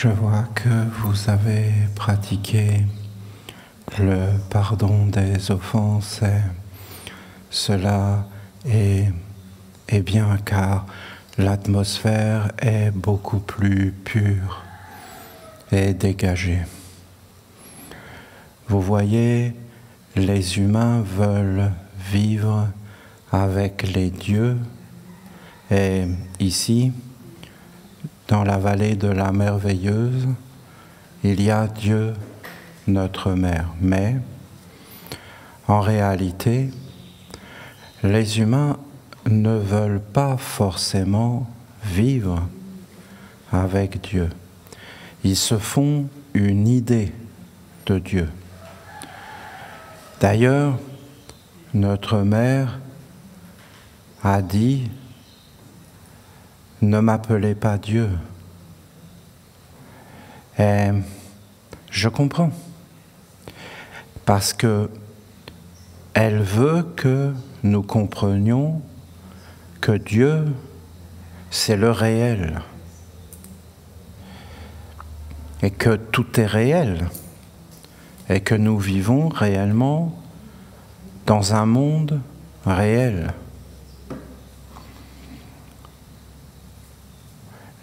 Je vois que vous avez pratiqué le pardon des offenses et cela est bien car l'atmosphère est beaucoup plus pure et dégagée. Vous voyez, les humains veulent vivre avec les dieux et ici, dans la vallée de la merveilleuse, il y a Dieu, notre Mère. Mais, en réalité, les humains ne veulent pas forcément vivre avec Dieu. Ils se font une idée de Dieu. D'ailleurs, notre Mère a dit « Ne m'appelez pas Dieu ». Et je comprends, parce que elle veut que nous comprenions que Dieu, c'est le réel, et que tout est réel, et que nous vivons réellement dans un monde réel.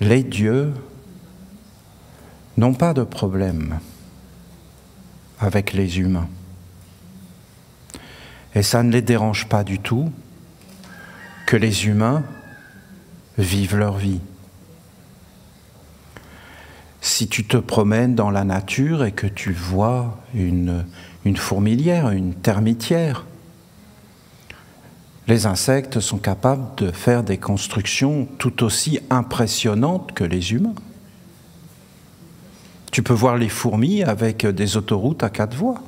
Les dieux n'ont pas de problème avec les humains. Et ça ne les dérange pas du tout que les humains vivent leur vie. Si tu te promènes dans la nature et que tu vois une fourmilière, une termitière, les insectes sont capables de faire des constructions tout aussi impressionnantes que les humains. Tu peux voir les fourmis avec des autoroutes à 4 voies,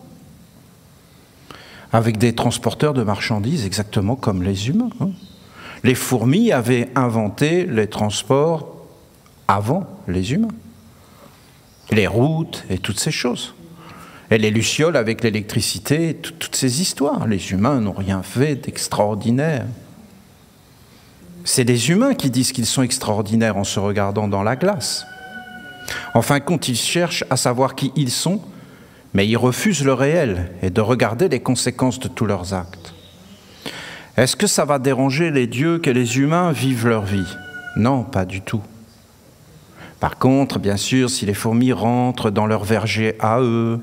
avec des transporteurs de marchandises exactement comme les humains. Les fourmis avaient inventé les transports avant les humains, les routes et toutes ces choses. Et les lucioles avec l'électricité, toutes ces histoires. Les humains n'ont rien fait d'extraordinaire. C'est les humains qui disent qu'ils sont extraordinaires en se regardant dans la glace. En fin de compte, ils cherchent à savoir qui ils sont, mais ils refusent le réel et de regarder les conséquences de tous leurs actes. Est-ce que ça va déranger les dieux que les humains vivent leur vie? Non, pas du tout. Par contre, bien sûr, si les fourmis rentrent dans leur verger à eux,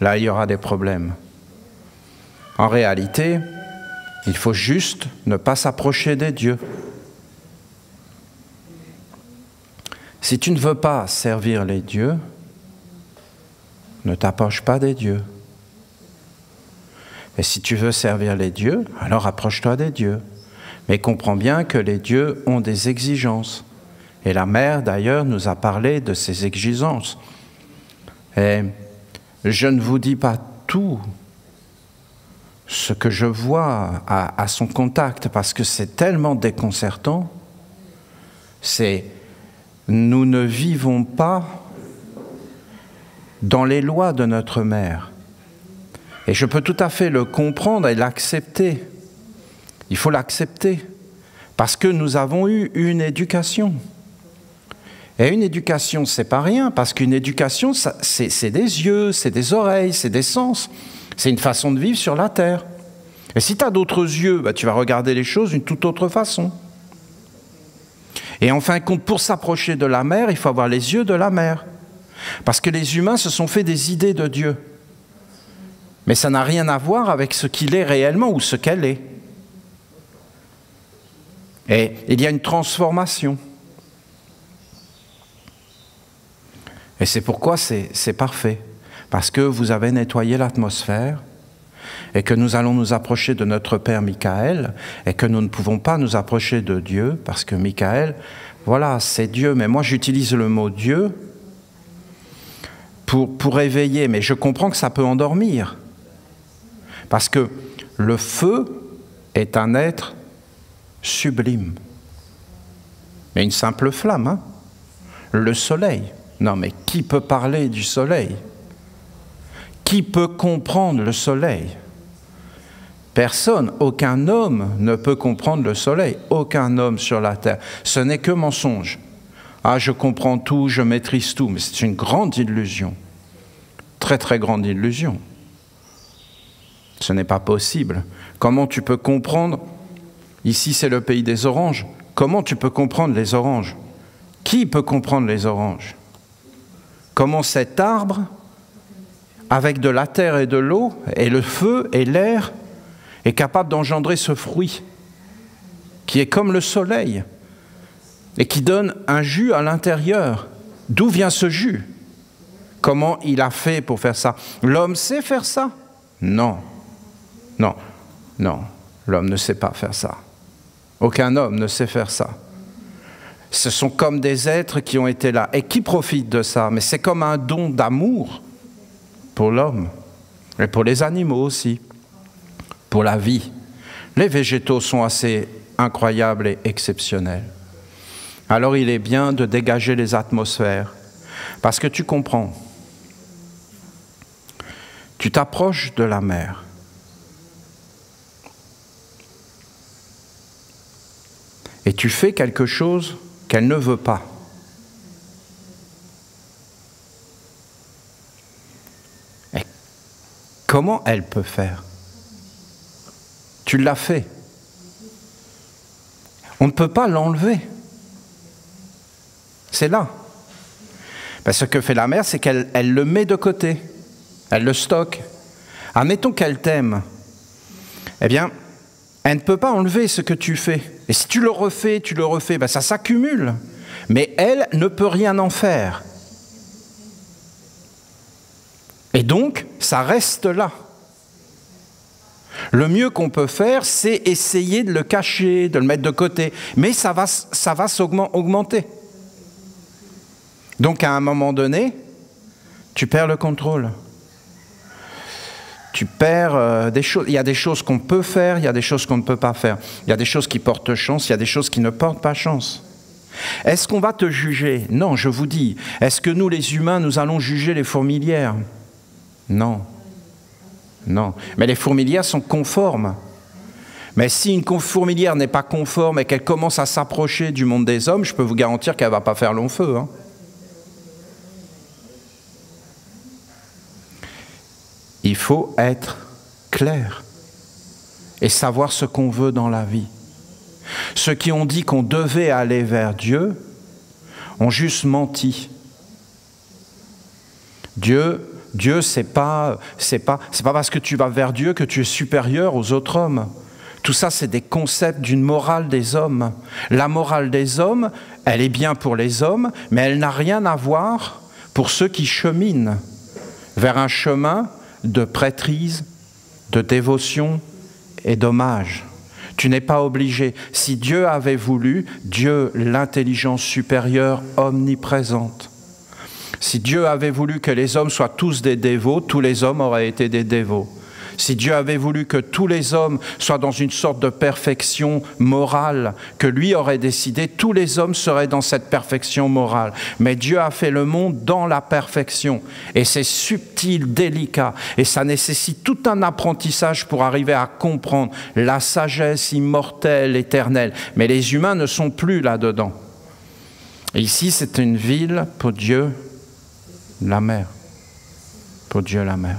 là, il y aura des problèmes. En réalité, il faut juste ne pas s'approcher des dieux. Si tu ne veux pas servir les dieux, ne t'approche pas des dieux. Et si tu veux servir les dieux, alors approche-toi des dieux. Mais comprends bien que les dieux ont des exigences. Et la Mère, d'ailleurs, nous a parlé de ces exigences. Et je ne vous dis pas tout ce que je vois à son contact, parce que c'est tellement déconcertant. Nous ne vivons pas dans les lois de notre Mère. Et je peux tout à fait le comprendre et l'accepter. Il faut l'accepter, parce que nous avons eu une éducation. Et une éducation, c'est pas rien, parce qu'une éducation, c'est des yeux, c'est des oreilles, c'est des sens. C'est une façon de vivre sur la terre. Et si tu as d'autres yeux, tu vas regarder les choses d'une toute autre façon. Et en fin de compte, pour s'approcher de la Mère, il faut avoir les yeux de la Mère. Parce que les humains se sont fait des idées de Dieu. Mais ça n'a rien à voir avec ce qu'il est réellement ou ce qu'elle est. Et il y a une transformation. Et c'est pourquoi c'est parfait. Parce que vous avez nettoyé l'atmosphère et que nous allons nous approcher de notre Père Michael et que nous ne pouvons pas nous approcher de Dieu parce que Michael, voilà, c'est Dieu. Mais moi, j'utilise le mot Dieu pour éveiller. Mais je comprends que ça peut endormir. Parce que le feu est un être sublime. Mais une simple flamme, hein? Le soleil. Non, mais qui peut parler du soleil? Qui peut comprendre le soleil? Personne, aucun homme ne peut comprendre le soleil. Aucun homme sur la terre. Ce n'est que mensonge. Ah, je comprends tout, je maîtrise tout. Mais c'est une grande illusion. Très, très grande illusion. Ce n'est pas possible. Comment tu peux comprendre? Ici, c'est le pays des oranges. Comment tu peux comprendre les oranges? Qui peut comprendre les oranges? Comment cet arbre, avec de la terre et de l'eau, et le feu et l'air, est capable d'engendrer ce fruit, qui est comme le soleil, et qui donne un jus à l'intérieur? D'où vient ce jus? Comment il a fait pour faire ça? L'homme sait faire ça? Non. Non. Non. L'homme ne sait pas faire ça. Aucun homme ne sait faire ça. Ce sont comme des êtres qui ont été là et qui profitent de ça. Mais c'est comme un don d'amour pour l'homme et pour les animaux aussi, pour la vie. Les végétaux sont assez incroyables et exceptionnels. Alors il est bien de dégager les atmosphères. Parce que tu comprends, tu t'approches de la mer. Et tu fais quelque chose qu'elle ne veut pas. Et comment elle peut faire? Tu l'as fait. On ne peut pas l'enlever. C'est là. Ben, ce que fait la mer, c'est qu'elle le met de côté. Elle le stocke. Admettons qu'elle t'aime. Eh bien, elle ne peut pas enlever ce que tu fais. Et si tu le refais, ben ça s'accumule. Mais elle ne peut rien en faire. Et donc, ça reste là. Le mieux qu'on peut faire, c'est essayer de le cacher, de le mettre de côté. Mais ça va augmenter. Donc, à un moment donné, tu perds le contrôle. Tu perds des choses. Il y a des choses qu'on peut faire, il y a des choses qu'on ne peut pas faire. Il y a des choses qui portent chance, il y a des choses qui ne portent pas chance. Est-ce qu'on va te juger? Non, je vous dis. Est-ce que nous, les humains, nous allons juger les fourmilières? Non. Non. Mais les fourmilières sont conformes. Mais si une fourmilière n'est pas conforme et qu'elle commence à s'approcher du monde des hommes, je peux vous garantir qu'elle ne va pas faire long feu, hein. Il faut être clair et savoir ce qu'on veut dans la vie. Ceux qui ont dit qu'on devait aller vers Dieu ont juste menti. Dieu, c'est pas parce que tu vas vers Dieu que tu es supérieur aux autres hommes. Tout ça, c'est des concepts d'une morale des hommes. La morale des hommes, elle est bien pour les hommes, mais elle n'a rien à voir pour ceux qui cheminent vers un chemin de prêtrise, de dévotion et d'hommage. Tu n'es pas obligé. Si Dieu avait voulu, Dieu, l'intelligence supérieure, omniprésente, si Dieu avait voulu que les hommes soient tous des dévots, tous les hommes auraient été des dévots. Si Dieu avait voulu que tous les hommes soient dans une sorte de perfection morale, que lui aurait décidé, tous les hommes seraient dans cette perfection morale. Mais Dieu a fait le monde dans la perfection. Et c'est subtil, délicat. Et ça nécessite tout un apprentissage pour arriver à comprendre la sagesse immortelle, éternelle. Mais les humains ne sont plus là-dedans. Et ici, c'est une ville pour Dieu, la mer. Pour Dieu, la mer.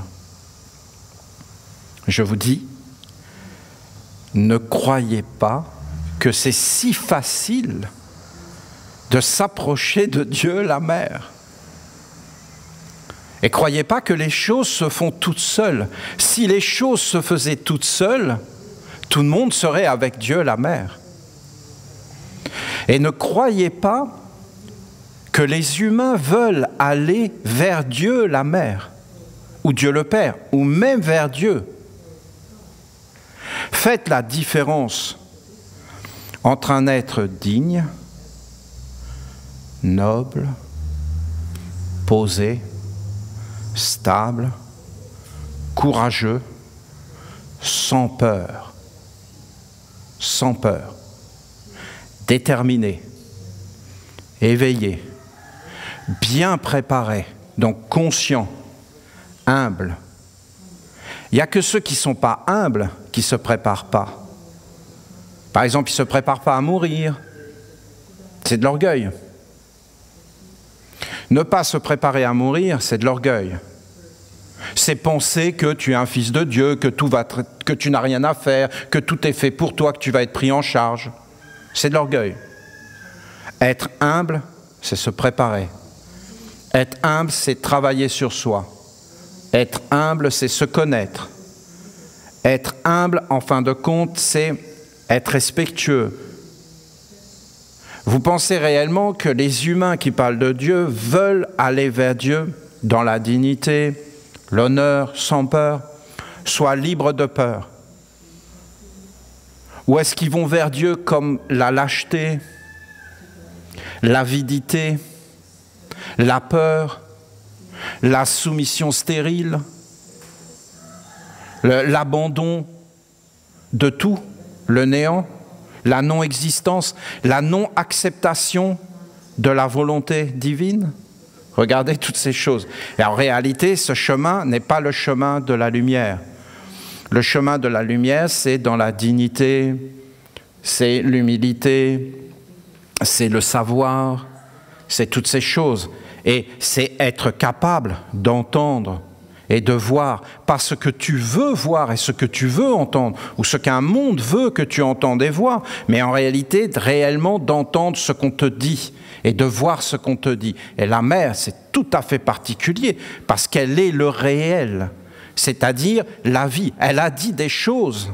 Je vous dis, ne croyez pas que c'est si facile de s'approcher de Dieu, la mer. Et croyez pas que les choses se font toutes seules. Si les choses se faisaient toutes seules, tout le monde serait avec Dieu, la mer. Et ne croyez pas que les humains veulent aller vers Dieu, la mer, ou Dieu le Père, ou même vers Dieu. Faites la différence entre un être digne, noble, posé, stable, courageux, sans peur, déterminé, éveillé, bien préparé, donc conscient, humble. Il n'y a que ceux qui ne sont pas humbles qui ne se préparent pas. Par exemple, ils ne se préparent pas à mourir. C'est de l'orgueil. Ne pas se préparer à mourir, c'est de l'orgueil. C'est penser que tu es un fils de Dieu, que tu n'as rien à faire, que tout est fait pour toi, que tu vas être pris en charge. C'est de l'orgueil. Être humble, c'est se préparer. Être humble, c'est travailler sur soi. Être humble, c'est se connaître. Être humble, en fin de compte, c'est être respectueux. Vous pensez réellement que les humains qui parlent de Dieu veulent aller vers Dieu dans la dignité, l'honneur, sans peur, soient libres de peur? Ou est-ce qu'ils vont vers Dieu comme la lâcheté, l'avidité, la peur, la soumission stérile, l'abandon de tout, le néant, la non-existence, la non-acceptation de la volonté divine? Regardez toutes ces choses. Et en réalité, ce chemin n'est pas le chemin de la lumière. Le chemin de la lumière, c'est dans la dignité, c'est l'humilité, c'est le savoir, c'est toutes ces choses. Et c'est être capable d'entendre et de voir, pas ce que tu veux voir et ce que tu veux entendre, ou ce qu'un monde veut que tu entendes et vois, mais en réalité, réellement d'entendre ce qu'on te dit et de voir ce qu'on te dit. Et la mère, c'est tout à fait particulier, parce qu'elle est le réel, c'est-à-dire la vie. Elle a dit des choses.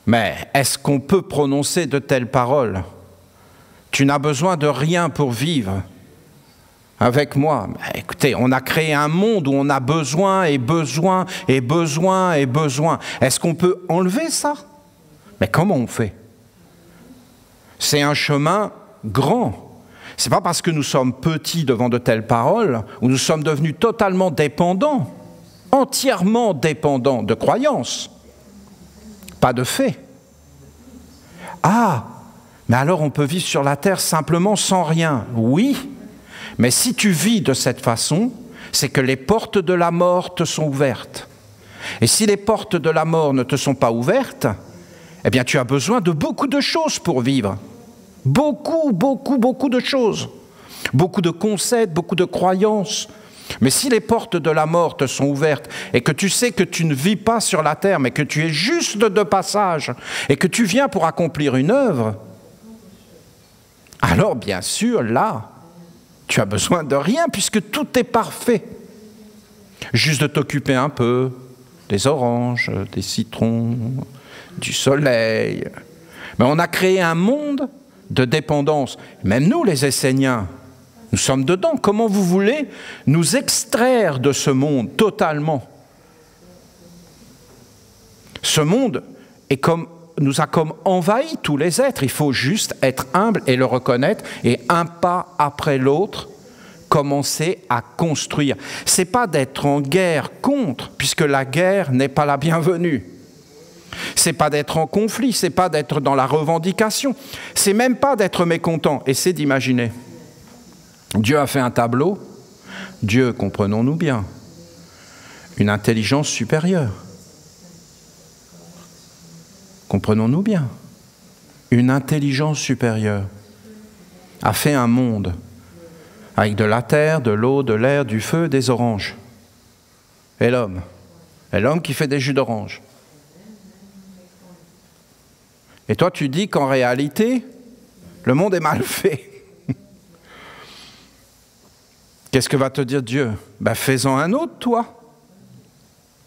Mais est-ce qu'on peut prononcer de telles paroles? Tu n'as besoin de rien pour vivre. Avec moi, écoutez, on a créé un monde où on a besoin et besoin et besoin et besoin. Est-ce qu'on peut enlever ça? Mais comment on fait? C'est un chemin grand. Ce n'est pas parce que nous sommes petits devant de telles paroles où nous sommes devenus totalement dépendants, entièrement dépendants de croyances, pas de faits. Ah, mais alors on peut vivre sur la terre simplement sans rien. Oui. Mais si tu vis de cette façon, c'est que les portes de la mort te sont ouvertes. Et si les portes de la mort ne te sont pas ouvertes, eh bien tu as besoin de beaucoup de choses pour vivre. Beaucoup, beaucoup, beaucoup de choses. Beaucoup de concepts, beaucoup de croyances. Mais si les portes de la mort te sont ouvertes et que tu sais que tu ne vis pas sur la terre, mais que tu es juste de passage et que tu viens pour accomplir une œuvre, alors bien sûr, là, tu as besoin de rien puisque tout est parfait. Juste de t'occuper un peu des oranges, des citrons, du soleil. Mais on a créé un monde de dépendance. Même nous, les Esséniens, nous sommes dedans. Comment vous voulez nous extraire de ce monde totalement? Ce monde nous a comme envahi tous les êtres. Il faut juste être humble et le reconnaître et un pas après l'autre, commencer à construire. Ce n'est pas d'être en guerre contre, puisque la guerre n'est pas la bienvenue. Ce n'est pas d'être en conflit, ce n'est pas d'être dans la revendication, c'est même pas d'être mécontent. Et c'est d'imaginer. Dieu a fait un tableau. Dieu, comprenons-nous bien, une intelligence supérieure. Comprenons-nous bien, une intelligence supérieure a fait un monde avec de la terre, de l'eau, de l'air, du feu, des oranges. Et l'homme qui fait des jus d'orange. Et toi, tu dis qu'en réalité, le monde est mal fait. Qu'est-ce que va te dire Dieu? Ben, fais-en un autre, toi.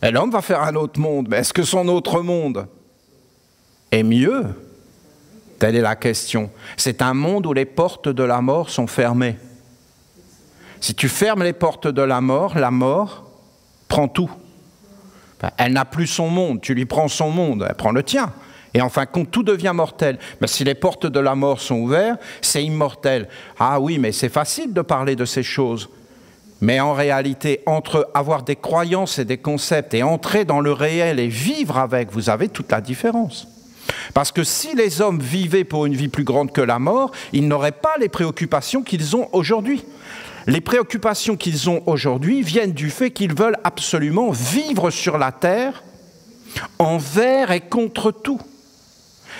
Et l'homme va faire un autre monde. Mais est-ce que son autre monde est mieux? Telle est la question. C'est un monde où les portes de la mort sont fermées. Si tu fermes les portes de la mort prend tout. Elle n'a plus son monde, tu lui prends son monde, elle prend le tien. Et en fin de compte, tout devient mortel. Mais si les portes de la mort sont ouvertes, c'est immortel. Ah oui, mais c'est facile de parler de ces choses. Mais en réalité, entre avoir des croyances et des concepts et entrer dans le réel et vivre avec, vous avez toute la différence. Parce que si les hommes vivaient pour une vie plus grande que la mort, ils n'auraient pas les préoccupations qu'ils ont aujourd'hui. Les préoccupations qu'ils ont aujourd'hui viennent du fait qu'ils veulent absolument vivre sur la terre envers et contre tout,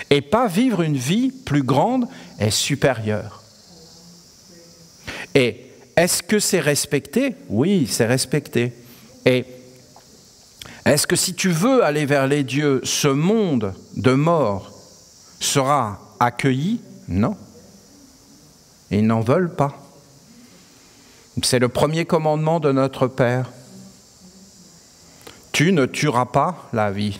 et pas vivre une vie plus grande et supérieure. Et est-ce que c'est respecté? Oui, c'est respecté. Et est-ce que si tu veux aller vers les dieux, ce monde de mort sera accueilli? Non. Ils n'en veulent pas. C'est le premier commandement de notre Père. Tu ne tueras pas la vie.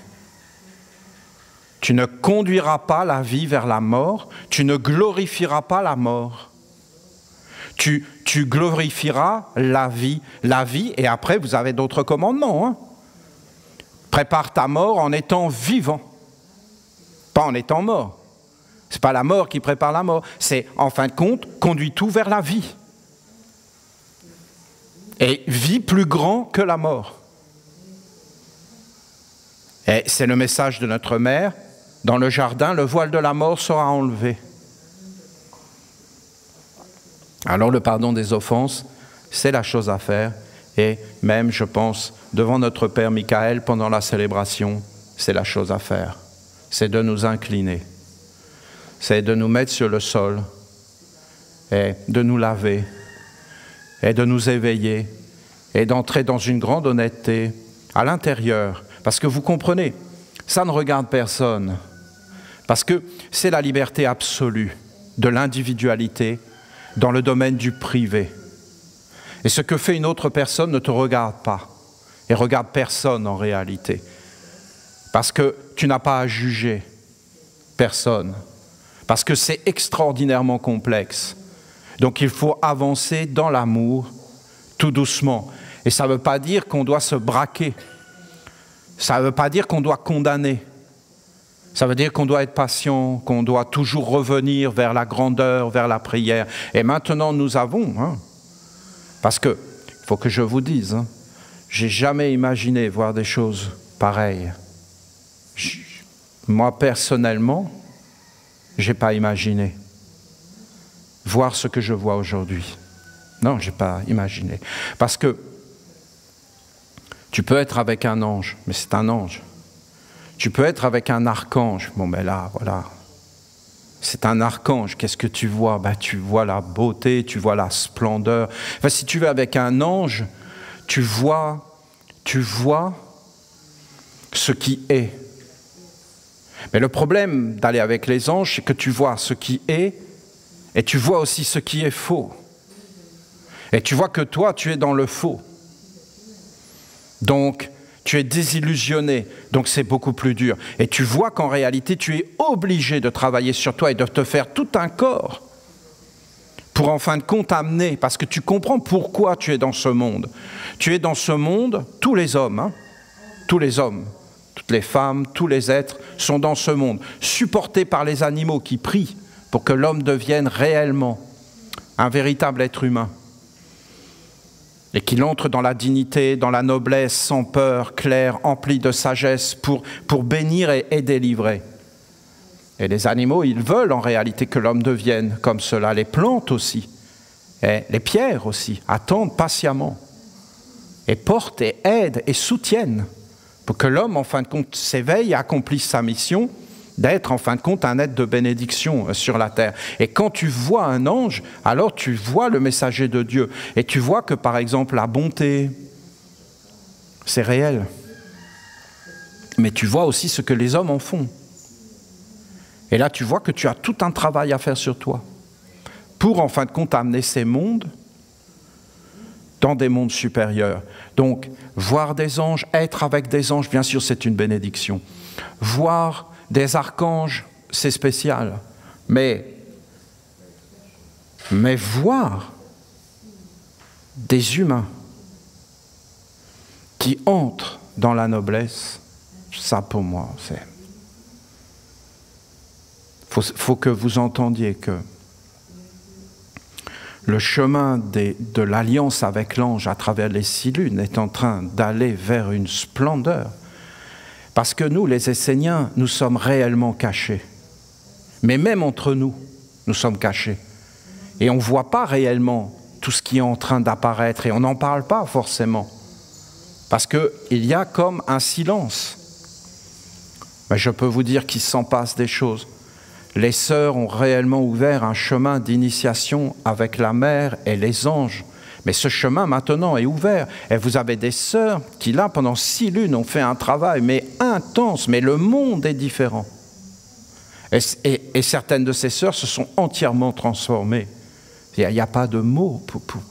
Tu ne conduiras pas la vie vers la mort. Tu ne glorifieras pas la mort. Tu glorifieras la vie. La vie, et après vous avez d'autres commandements. Hein. Prépare ta mort en étant vivant, pas en étant mort. Ce n'est pas la mort qui prépare la mort. C'est, en fin de compte, conduis tout vers la vie. Et vie plus grand que la mort. Et c'est le message de notre mère. Dans le jardin, le voile de la mort sera enlevé. Alors le pardon des offenses, c'est la chose à faire. Et même, je pense, devant notre Père Michael, pendant la célébration, c'est la chose à faire. C'est de nous incliner. C'est de nous mettre sur le sol et de nous laver et de nous éveiller et d'entrer dans une grande honnêteté à l'intérieur. Parce que vous comprenez, ça ne regarde personne. Parce que c'est la liberté absolue de l'individualité dans le domaine du privé. Et ce que fait une autre personne ne te regarde pas. Et regarde personne en réalité. Parce que tu n'as pas à juger personne. Parce que c'est extraordinairement complexe. Donc il faut avancer dans l'amour, tout doucement. Et ça ne veut pas dire qu'on doit se braquer. Ça ne veut pas dire qu'on doit condamner. Ça veut dire qu'on doit être patient, qu'on doit toujours revenir vers la grandeur, vers la prière. Et maintenant nous avons, parce que, il faut que je vous dise, j'ai jamais imaginé voir des choses pareilles. Moi personnellement, j'ai pas imaginé voir ce que je vois aujourd'hui. Non, j'ai pas imaginé. Parce que tu peux être avec un ange, mais c'est un ange. Tu peux être avec un archange. Bon, ben là, voilà. C'est un archange. Qu'est-ce que tu vois? Ben, tu vois la beauté, tu vois la splendeur. Enfin, si tu vas avec un ange, tu vois ce qui est. Mais le problème d'aller avec les anges, c'est que tu vois ce qui est et tu vois aussi ce qui est faux. Et tu vois que toi, tu es dans le faux. Donc, tu es désillusionné, donc c'est beaucoup plus dur. Et tu vois qu'en réalité, tu es obligé de travailler sur toi et de te faire tout un corps pour en fin de compte amener, parce que tu comprends pourquoi tu es dans ce monde. Tu es dans ce monde, tous les hommes, tous les hommes, toutes les femmes, tous les êtres sont dans ce monde, supportés par les animaux qui prient pour que l'homme devienne réellement un véritable être humain. Et qu'il entre dans la dignité, dans la noblesse, sans peur, clair, empli de sagesse, pour bénir et délivrer. Et les animaux, ils veulent en réalité que l'homme devienne comme cela. Les plantes aussi, et les pierres aussi, attendent patiemment, et portent et aident et soutiennent, pour que l'homme, en fin de compte, s'éveille et accomplisse sa mission, d'être en fin de compte un être de bénédiction sur la terre. Et quand tu vois un ange, alors tu vois le messager de Dieu. Et tu vois que par exemple la bonté, c'est réel. Mais tu vois aussi ce que les hommes en font. Et là tu vois que tu as tout un travail à faire sur toi pour en fin de compte amener ces mondes dans des mondes supérieurs. Donc voir des anges, être avec des anges, bien sûr c'est une bénédiction. Voir des archanges, c'est spécial, mais voir des humains qui entrent dans la noblesse, ça pour moi, c'est... Faut que vous entendiez que le chemin de l'alliance avec l'ange à travers les 6 lunes est en train d'aller vers une splendeur. Parce que nous, les Esséniens, nous sommes réellement cachés. Mais même entre nous, nous sommes cachés. Et on ne voit pas réellement tout ce qui est en train d'apparaître et on n'en parle pas forcément. Parce qu'il y a comme un silence. Mais je peux vous dire qu'il s'en passe des choses. Les sœurs ont réellement ouvert un chemin d'initiation avec la mère et les anges. Mais ce chemin maintenant est ouvert. Et vous avez des sœurs qui là, pendant 6 lunes, ont fait un travail mais intense, mais le monde est différent. Et certaines de ces sœurs se sont entièrement transformées. Il n'y a pas de mots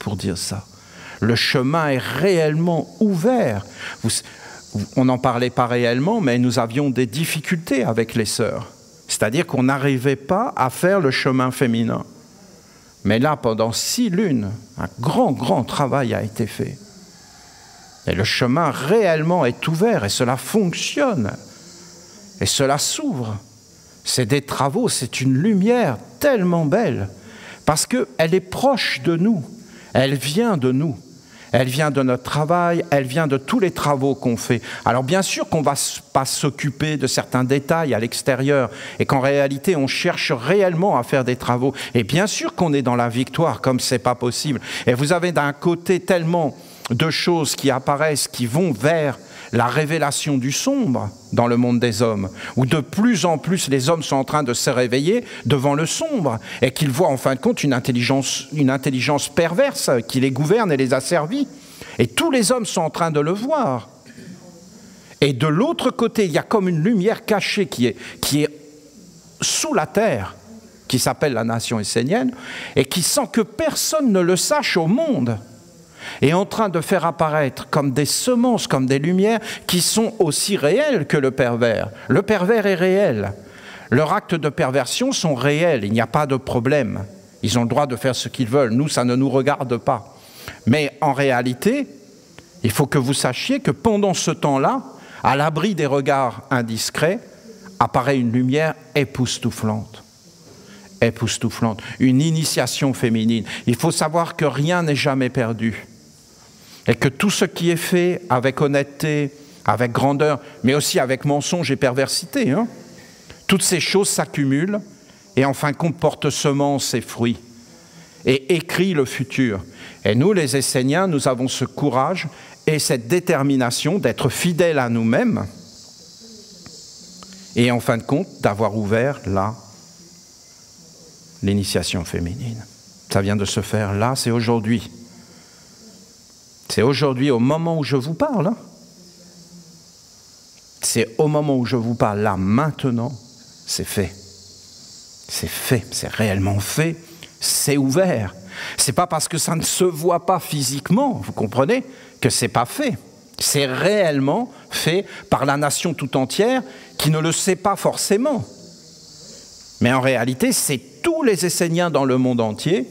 pour dire ça. Le chemin est réellement ouvert. On n'en parlait pas réellement, mais nous avions des difficultés avec les sœurs. C'est-à-dire qu'on n'arrivait pas à faire le chemin féminin. Mais là, pendant 6 lunes, un grand travail a été fait. Et le chemin réellement est ouvert et cela fonctionne. Et cela s'ouvre. C'est des travaux, c'est une lumière tellement belle. Parce qu'elle est proche de nous. Elle vient de nous. Elle vient de notre travail, elle vient de tous les travaux qu'on fait. Alors bien sûr qu'on ne va pas s'occuper de certains détails à l'extérieur et qu'en réalité on cherche réellement à faire des travaux. Et bien sûr qu'on est dans la victoire comme ce n'est pas possible. Et vous avez d'un côté tellement de choses qui apparaissent, qui vont vers la révélation du sombre dans le monde des hommes, où de plus en plus les hommes sont en train de se réveiller devant le sombre et qu'ils voient en fin de compte une intelligence perverse qui les gouverne et les asservit. Et tous les hommes sont en train de le voir. Et de l'autre côté, il y a comme une lumière cachée qui est sous la terre, qui s'appelle la nation essénienne, et qui, sans que personne ne le sache au monde, est en train de faire apparaître comme des semences, comme des lumières qui sont aussi réelles que le pervers. Le pervers est réel. Leurs actes de perversion sont réels, il n'y a pas de problème. Ils ont le droit de faire ce qu'ils veulent, nous, ça ne nous regarde pas. Mais en réalité, il faut que vous sachiez que pendant ce temps-là, à l'abri des regards indiscrets, apparaît une lumière époustouflante. Époustouflante, une initiation féminine. Il faut savoir que rien n'est jamais perdu. Et que tout ce qui est fait avec honnêteté, avec grandeur, mais aussi avec mensonge et perversité, toutes ces choses s'accumulent et en fin de compte portent semence et fruits et écrit le futur. Et nous, les Esséniens, nous avons ce courage et cette détermination d'être fidèles à nous-mêmes et en fin de compte d'avoir ouvert là l'initiation féminine. Ça vient de se faire là, c'est aujourd'hui. C'est aujourd'hui, au moment où je vous parle. C'est au moment où je vous parle, là, maintenant, c'est fait. C'est fait, c'est réellement fait, c'est ouvert. C'est pas parce que ça ne se voit pas physiquement, vous comprenez, que c'est pas fait. C'est réellement fait par la nation tout entière qui ne le sait pas forcément. Mais en réalité, c'est tous les Esséniens dans le monde entier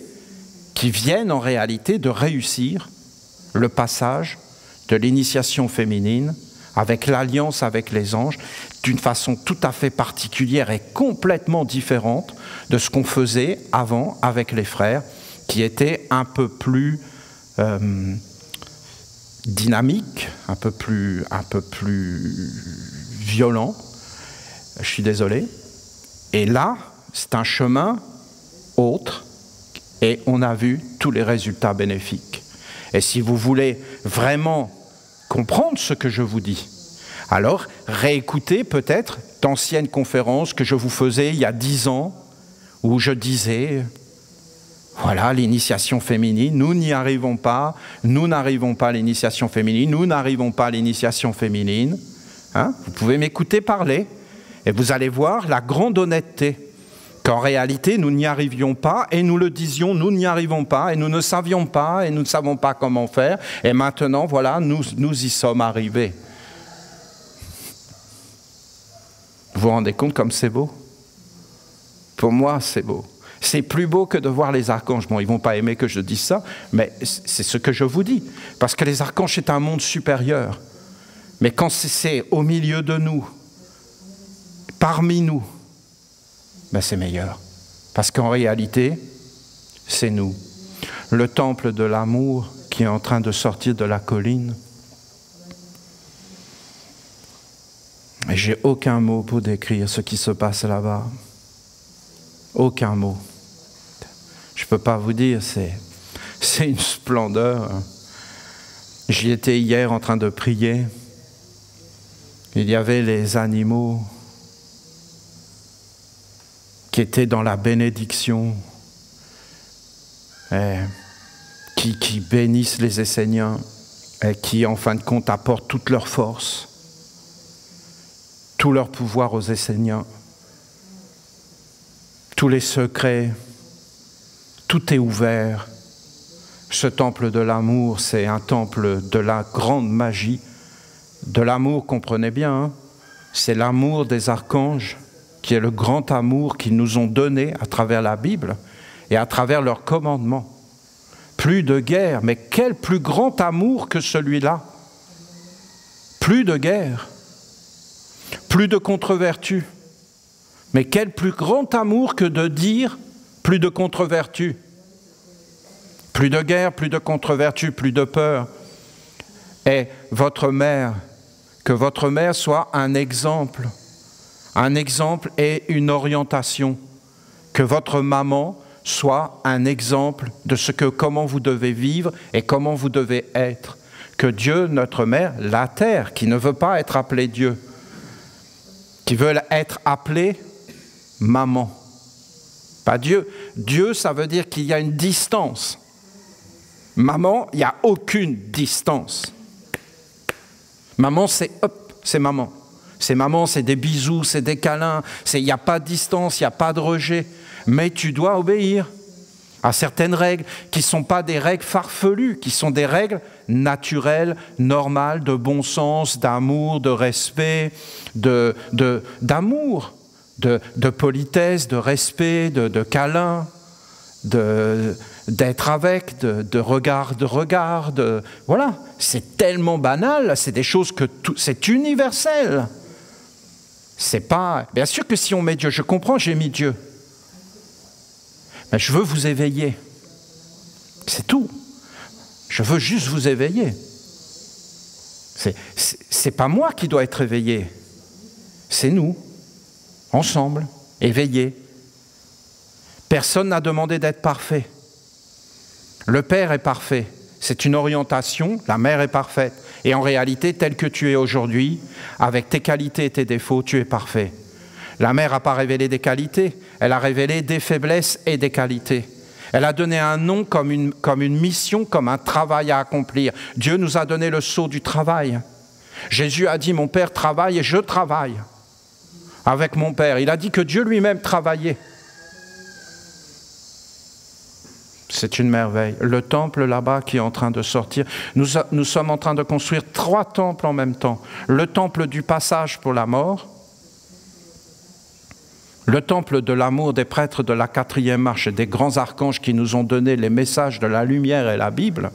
qui viennent en réalité de réussir le passage de l'initiation féminine avec l'alliance avec les anges d'une façon tout à fait particulière et complètement différente de ce qu'on faisait avant avec les frères, qui étaient un peu plus dynamiques, un peu plus violents. Je suis désolé. Et là, c'est un chemin autre et on a vu tous les résultats bénéfiques. Et si vous voulez vraiment comprendre ce que je vous dis, alors réécoutez peut-être d'anciennes conférences que je vous faisais il y a 10 ans, où je disais, voilà, l'initiation féminine, nous n'y arrivons pas, nous n'arrivons pas à l'initiation féminine, nous n'arrivons pas à l'initiation féminine. Vous pouvez m'écouter parler et vous allez voir la grande honnêteté. Qu'en réalité, nous n'y arrivions pas, et nous le disions, nous n'y arrivons pas, et nous ne savions pas, et nous ne savons pas comment faire, et maintenant, voilà, nous y sommes arrivés. Vous vous rendez compte comme c'est beau? Pour moi, c'est beau. C'est plus beau que de voir les archanges. Bon, ils ne vont pas aimer que je dise ça, mais c'est ce que je vous dis. Parce que les archanges, c'est un monde supérieur. Mais quand c'est au milieu de nous, parmi nous, ben c'est meilleur. Parce qu'en réalité, c'est nous. Le temple de l'amour qui est en train de sortir de la colline. Et j'ai aucun mot pour décrire ce qui se passe là-bas. Aucun mot. Je ne peux pas vous dire, c'est une splendeur. J'y étais hier en train de prier. Il y avait les animaux qui étaient dans la bénédiction, qui bénissent les Esséniens, et qui, en fin de compte, apportent toute leur force, tout leur pouvoir aux Esséniens, tous les secrets, tout est ouvert. Ce temple de l'amour, c'est un temple de la grande magie, de l'amour, comprenez bien, hein, c'est l'amour des archanges, qui est le grand amour qu'ils nous ont donné à travers la Bible et à travers leurs commandements. Plus de guerre, mais quel plus grand amour que celui-là? Plus de guerre, plus de contre-vertu. Mais quel plus grand amour que de dire plus de contre-vertu? Plus de guerre, plus de contre-vertu, plus de peur. Et votre mère, que votre mère soit un exemple et une orientation. Que votre maman soit un exemple de comment vous devez vivre et comment vous devez être. Que Dieu, notre mère, la terre, qui ne veut pas être appelée Dieu, qui veut être appelée maman, pas Dieu. Dieu, ça veut dire qu'il y a une distance. Maman, il n'y a aucune distance. Maman, c'est hop, c'est maman. C'est maman, c'est des bisous, c'est des câlins. Il n'y a pas de distance, il n'y a pas de rejet. Mais tu dois obéir à certaines règles qui ne sont pas des règles farfelues, qui sont des règles naturelles, normales, de bon sens, d'amour, de respect, d'amour, de politesse, de respect, de câlin, d'être avec, de regard, voilà, c'est tellement banal, c'est des choses c'est universel. C'est pas... Bien sûr que si on met Dieu, je comprends, j'ai mis Dieu. Mais je veux vous éveiller. C'est tout. Je veux juste vous éveiller. C'est pas moi qui dois être éveillé. C'est nous, ensemble, éveillés. Personne n'a demandé d'être parfait. Le Père est parfait. C'est une orientation, la mère est parfaite. Et en réalité, tel que tu es aujourd'hui, avec tes qualités et tes défauts, tu es parfait. La mère n'a pas révélé des qualités, elle a révélé des faiblesses et des qualités. Elle a donné un nom comme une mission, comme un travail à accomplir. Dieu nous a donné le sceau du travail. Jésus a dit, mon Père travaille et je travaille avec mon Père. Il a dit que Dieu lui-même travaillait. C'est une merveille. Le temple là-bas qui est en train de sortir, nous sommes en train de construire 3 temples en même temps. Le temple du passage pour la mort, le temple de l'amour des prêtres de la 4e marche et des grands archanges qui nous ont donné les messages de la lumière et la Bible.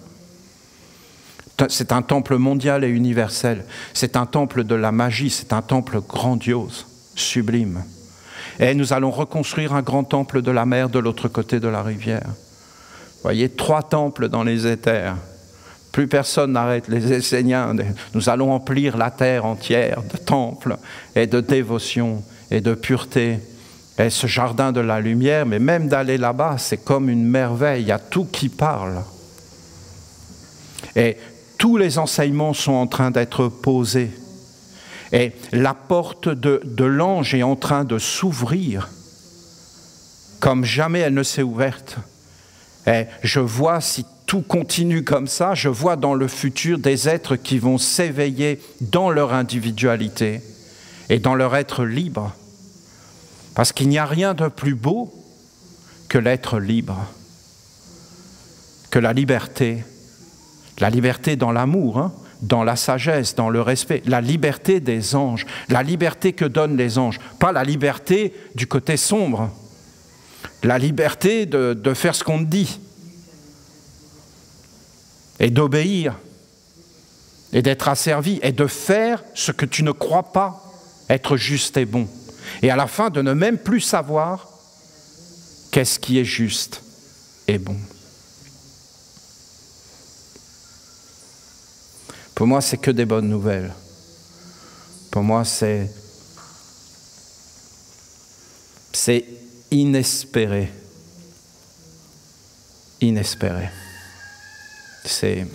C'est un temple mondial et universel. C'est un temple de la magie, c'est un temple grandiose, sublime. Et nous allons reconstruire un grand temple de la mer de l'autre côté de la rivière. Vous voyez, 3 temples dans les éthers. Plus personne n'arrête les Esséniens. Nous allons emplir la terre entière de temples et de dévotion et de pureté. Et ce jardin de la lumière, mais même d'aller là-bas, c'est comme une merveille. Il y a tout qui parle. Et tous les enseignements sont en train d'être posés. Et la porte de l'ange est en train de s'ouvrir comme jamais elle ne s'est ouverte. Et je vois, si tout continue comme ça, je vois dans le futur des êtres qui vont s'éveiller dans leur individualité et dans leur être libre. Parce qu'il n'y a rien de plus beau que l'être libre, que la liberté dans l'amour, hein, dans la sagesse, dans le respect, la liberté des anges, la liberté que donnent les anges, pas la liberté du côté sombre. La liberté de faire ce qu'on te dit et d'obéir et d'être asservi et de faire ce que tu ne crois pas être juste et bon. Et à la fin, de ne même plus savoir qu'est-ce qui est juste et bon. Pour moi, c'est que des bonnes nouvelles. Pour moi, c'est inespéré. Inespéré. C'est...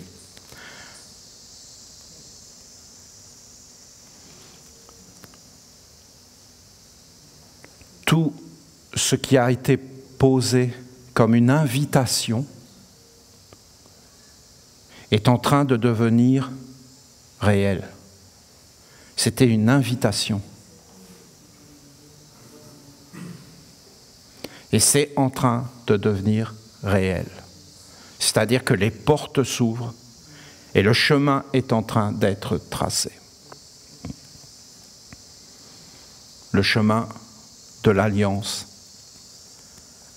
Tout ce qui a été posé comme une invitation est en train de devenir réel. C'était une invitation. Et c'est en train de devenir réel. C'est-à-dire que les portes s'ouvrent et le chemin est en train d'être tracé. Le chemin de l'alliance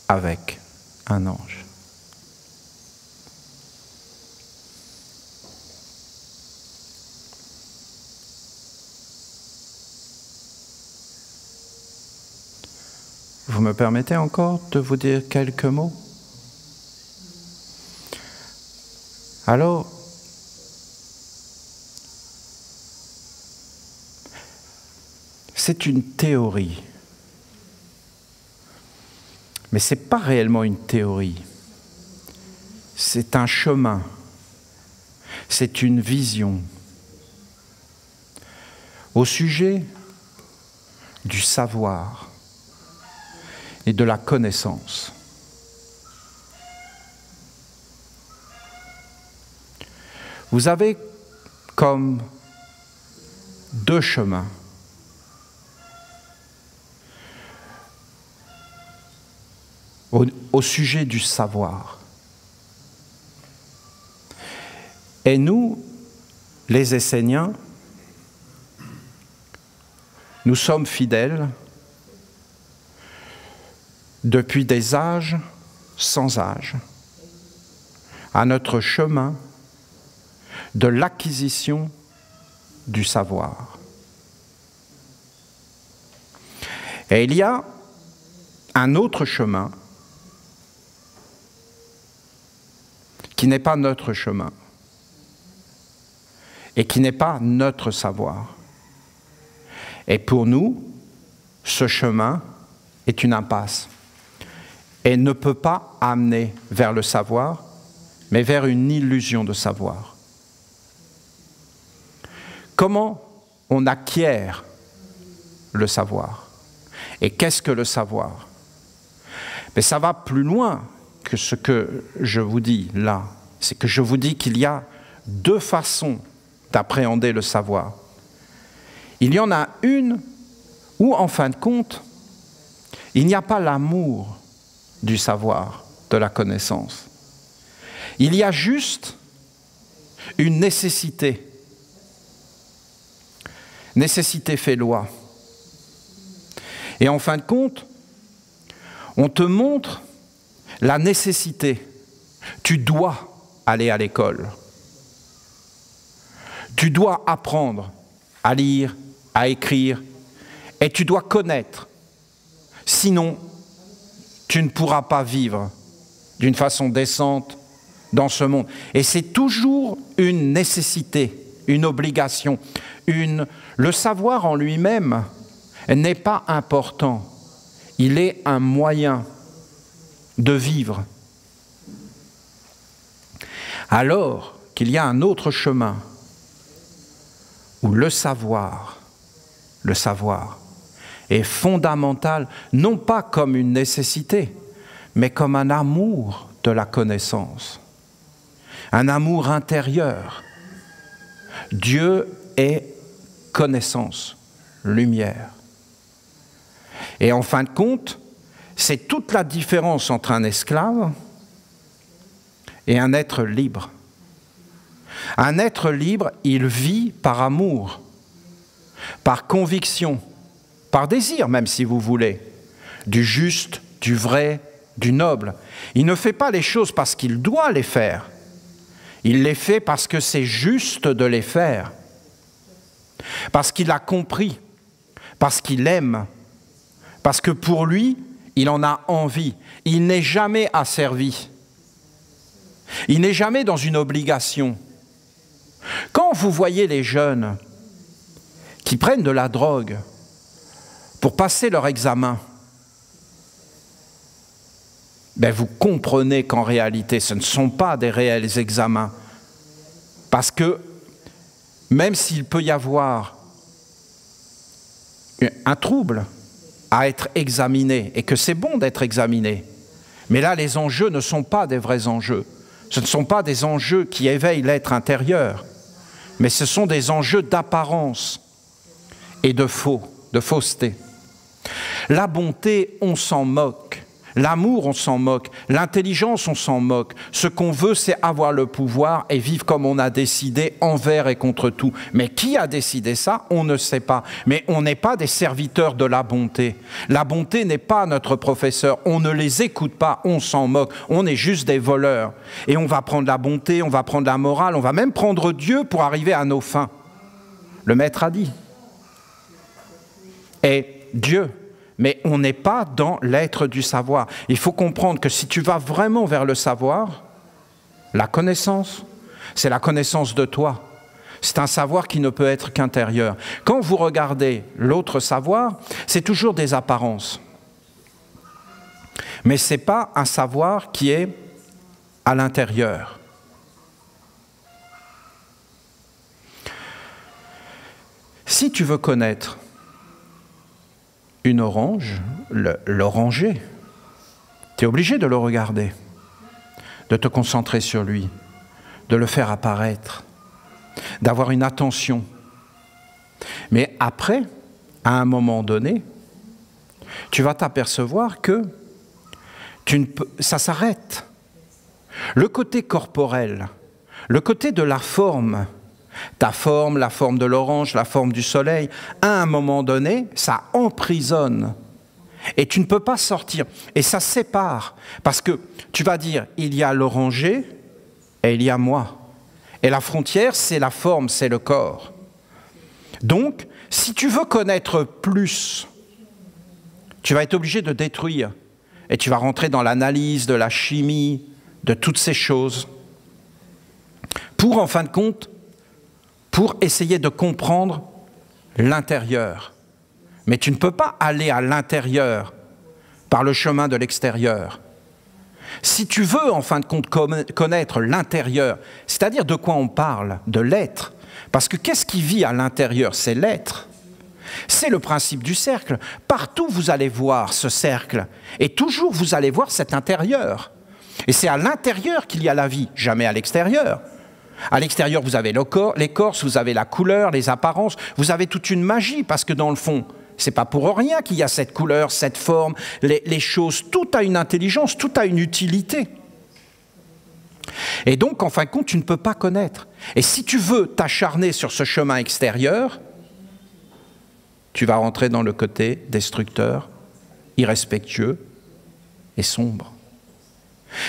avec un ange. Vous me permettez encore de vous dire quelques mots? Alors, c'est une théorie, mais ce n'est pas réellement une théorie, c'est un chemin, c'est une vision au sujet du savoir et de la connaissance. Vous avez comme deux chemins. Au sujet du savoir. Et nous, les Esséniens, nous sommes fidèles depuis des âges sans âge à notre chemin de l'acquisition du savoir. Et il y a un autre chemin qui n'est pas notre chemin et qui n'est pas notre savoir. Et pour nous, ce chemin est une impasse et ne peut pas amener vers le savoir, mais vers une illusion de savoir. Comment on acquiert le savoir? Et qu'est-ce que le savoir? Mais ça va plus loin que ce que je vous dis là. C'est que je vous dis qu'il y a deux façons d'appréhender le savoir. Il y en a une où, en fin de compte, il n'y a pas l'amour du savoir, de la connaissance. Il y a juste une nécessité. Nécessité fait loi. Et en fin de compte, on te montre la nécessité. Tu dois aller à l'école. Tu dois apprendre à lire, à écrire, et tu dois connaître. Sinon, tu ne pourras pas vivre d'une façon décente dans ce monde. Et c'est toujours une nécessité, une obligation. Le savoir en lui-même n'est pas important. Il est un moyen de vivre. Alors qu'il y a un autre chemin où le savoir est fondamental, non pas comme une nécessité, mais comme un amour de la connaissance, un amour intérieur. Dieu est connaissance, lumière. Et en fin de compte, c'est toute la différence entre un esclave et un être libre. Un être libre, il vit par amour, par conviction, par désir même si vous voulez, du juste, du vrai, du noble. Il ne fait pas les choses parce qu'il doit les faire. Il les fait parce que c'est juste de les faire. Parce qu'il a compris, parce qu'il aime, parce que pour lui, il en a envie. Il n'est jamais asservi. Il n'est jamais dans une obligation. Quand vous voyez les jeunes qui prennent de la drogue pour passer leur examen, ben vous comprenez qu'en réalité, ce ne sont pas des réels examens. Parce que même s'il peut y avoir un trouble, à être examiné, et que c'est bon d'être examiné. Mais là, les enjeux ne sont pas des vrais enjeux. Ce ne sont pas des enjeux qui éveillent l'être intérieur, mais ce sont des enjeux d'apparence et de fausseté. La bonté, on s'en moque. L'amour, on s'en moque. L'intelligence, on s'en moque. Ce qu'on veut, c'est avoir le pouvoir et vivre comme on a décidé, envers et contre tout. Mais qui a décidé ça? On ne sait pas. Mais on n'est pas des serviteurs de la bonté. La bonté n'est pas notre professeur. On ne les écoute pas, on s'en moque. On est juste des voleurs. Et on va prendre la bonté, on va prendre la morale, on va même prendre Dieu pour arriver à nos fins. Le Maître a dit. Et Dieu... Mais on n'est pas dans l'être du savoir. Il faut comprendre que si tu vas vraiment vers le savoir, la connaissance, c'est la connaissance de toi. C'est un savoir qui ne peut être qu'intérieur. Quand vous regardez l'autre savoir, c'est toujours des apparences. Mais ce n'est pas un savoir qui est à l'intérieur. Si tu veux connaître une orange, l'oranger, tu es obligé de le regarder, de te concentrer sur lui, de le faire apparaître, d'avoir une attention. Mais après, à un moment donné, tu vas t'apercevoir que ça s'arrête. Le côté corporel, le côté de la forme, ta forme, la forme de l'orange, la forme du soleil, à un moment donné, ça emprisonne. Et tu ne peux pas sortir. Et ça sépare. Parce que tu vas dire, il y a l'oranger et il y a moi. Et la frontière, c'est la forme, c'est le corps. Donc, si tu veux connaître plus, tu vas être obligé de détruire. Et tu vas rentrer dans l'analyse de la chimie, de toutes ces choses. Pour, en fin de compte, pour essayer de comprendre l'intérieur. Mais tu ne peux pas aller à l'intérieur par le chemin de l'extérieur. Si tu veux, en fin de compte, connaître l'intérieur, c'est-à-dire de quoi on parle, de l'être, parce que qu'est-ce qui vit à l'intérieur? C'est l'être. C'est le principe du cercle. Partout, vous allez voir ce cercle, et toujours, vous allez voir cet intérieur. Et c'est à l'intérieur qu'il y a la vie, jamais à l'extérieur. À l'extérieur, vous avez l'écorce, vous avez la couleur, les apparences, vous avez toute une magie, parce que dans le fond, c'est pas pour rien qu'il y a cette couleur, cette forme, les choses, tout a une intelligence, tout a une utilité. Et donc, en fin de compte, tu ne peux pas connaître. Et si tu veux t'acharner sur ce chemin extérieur, tu vas rentrer dans le côté destructeur, irrespectueux et sombre.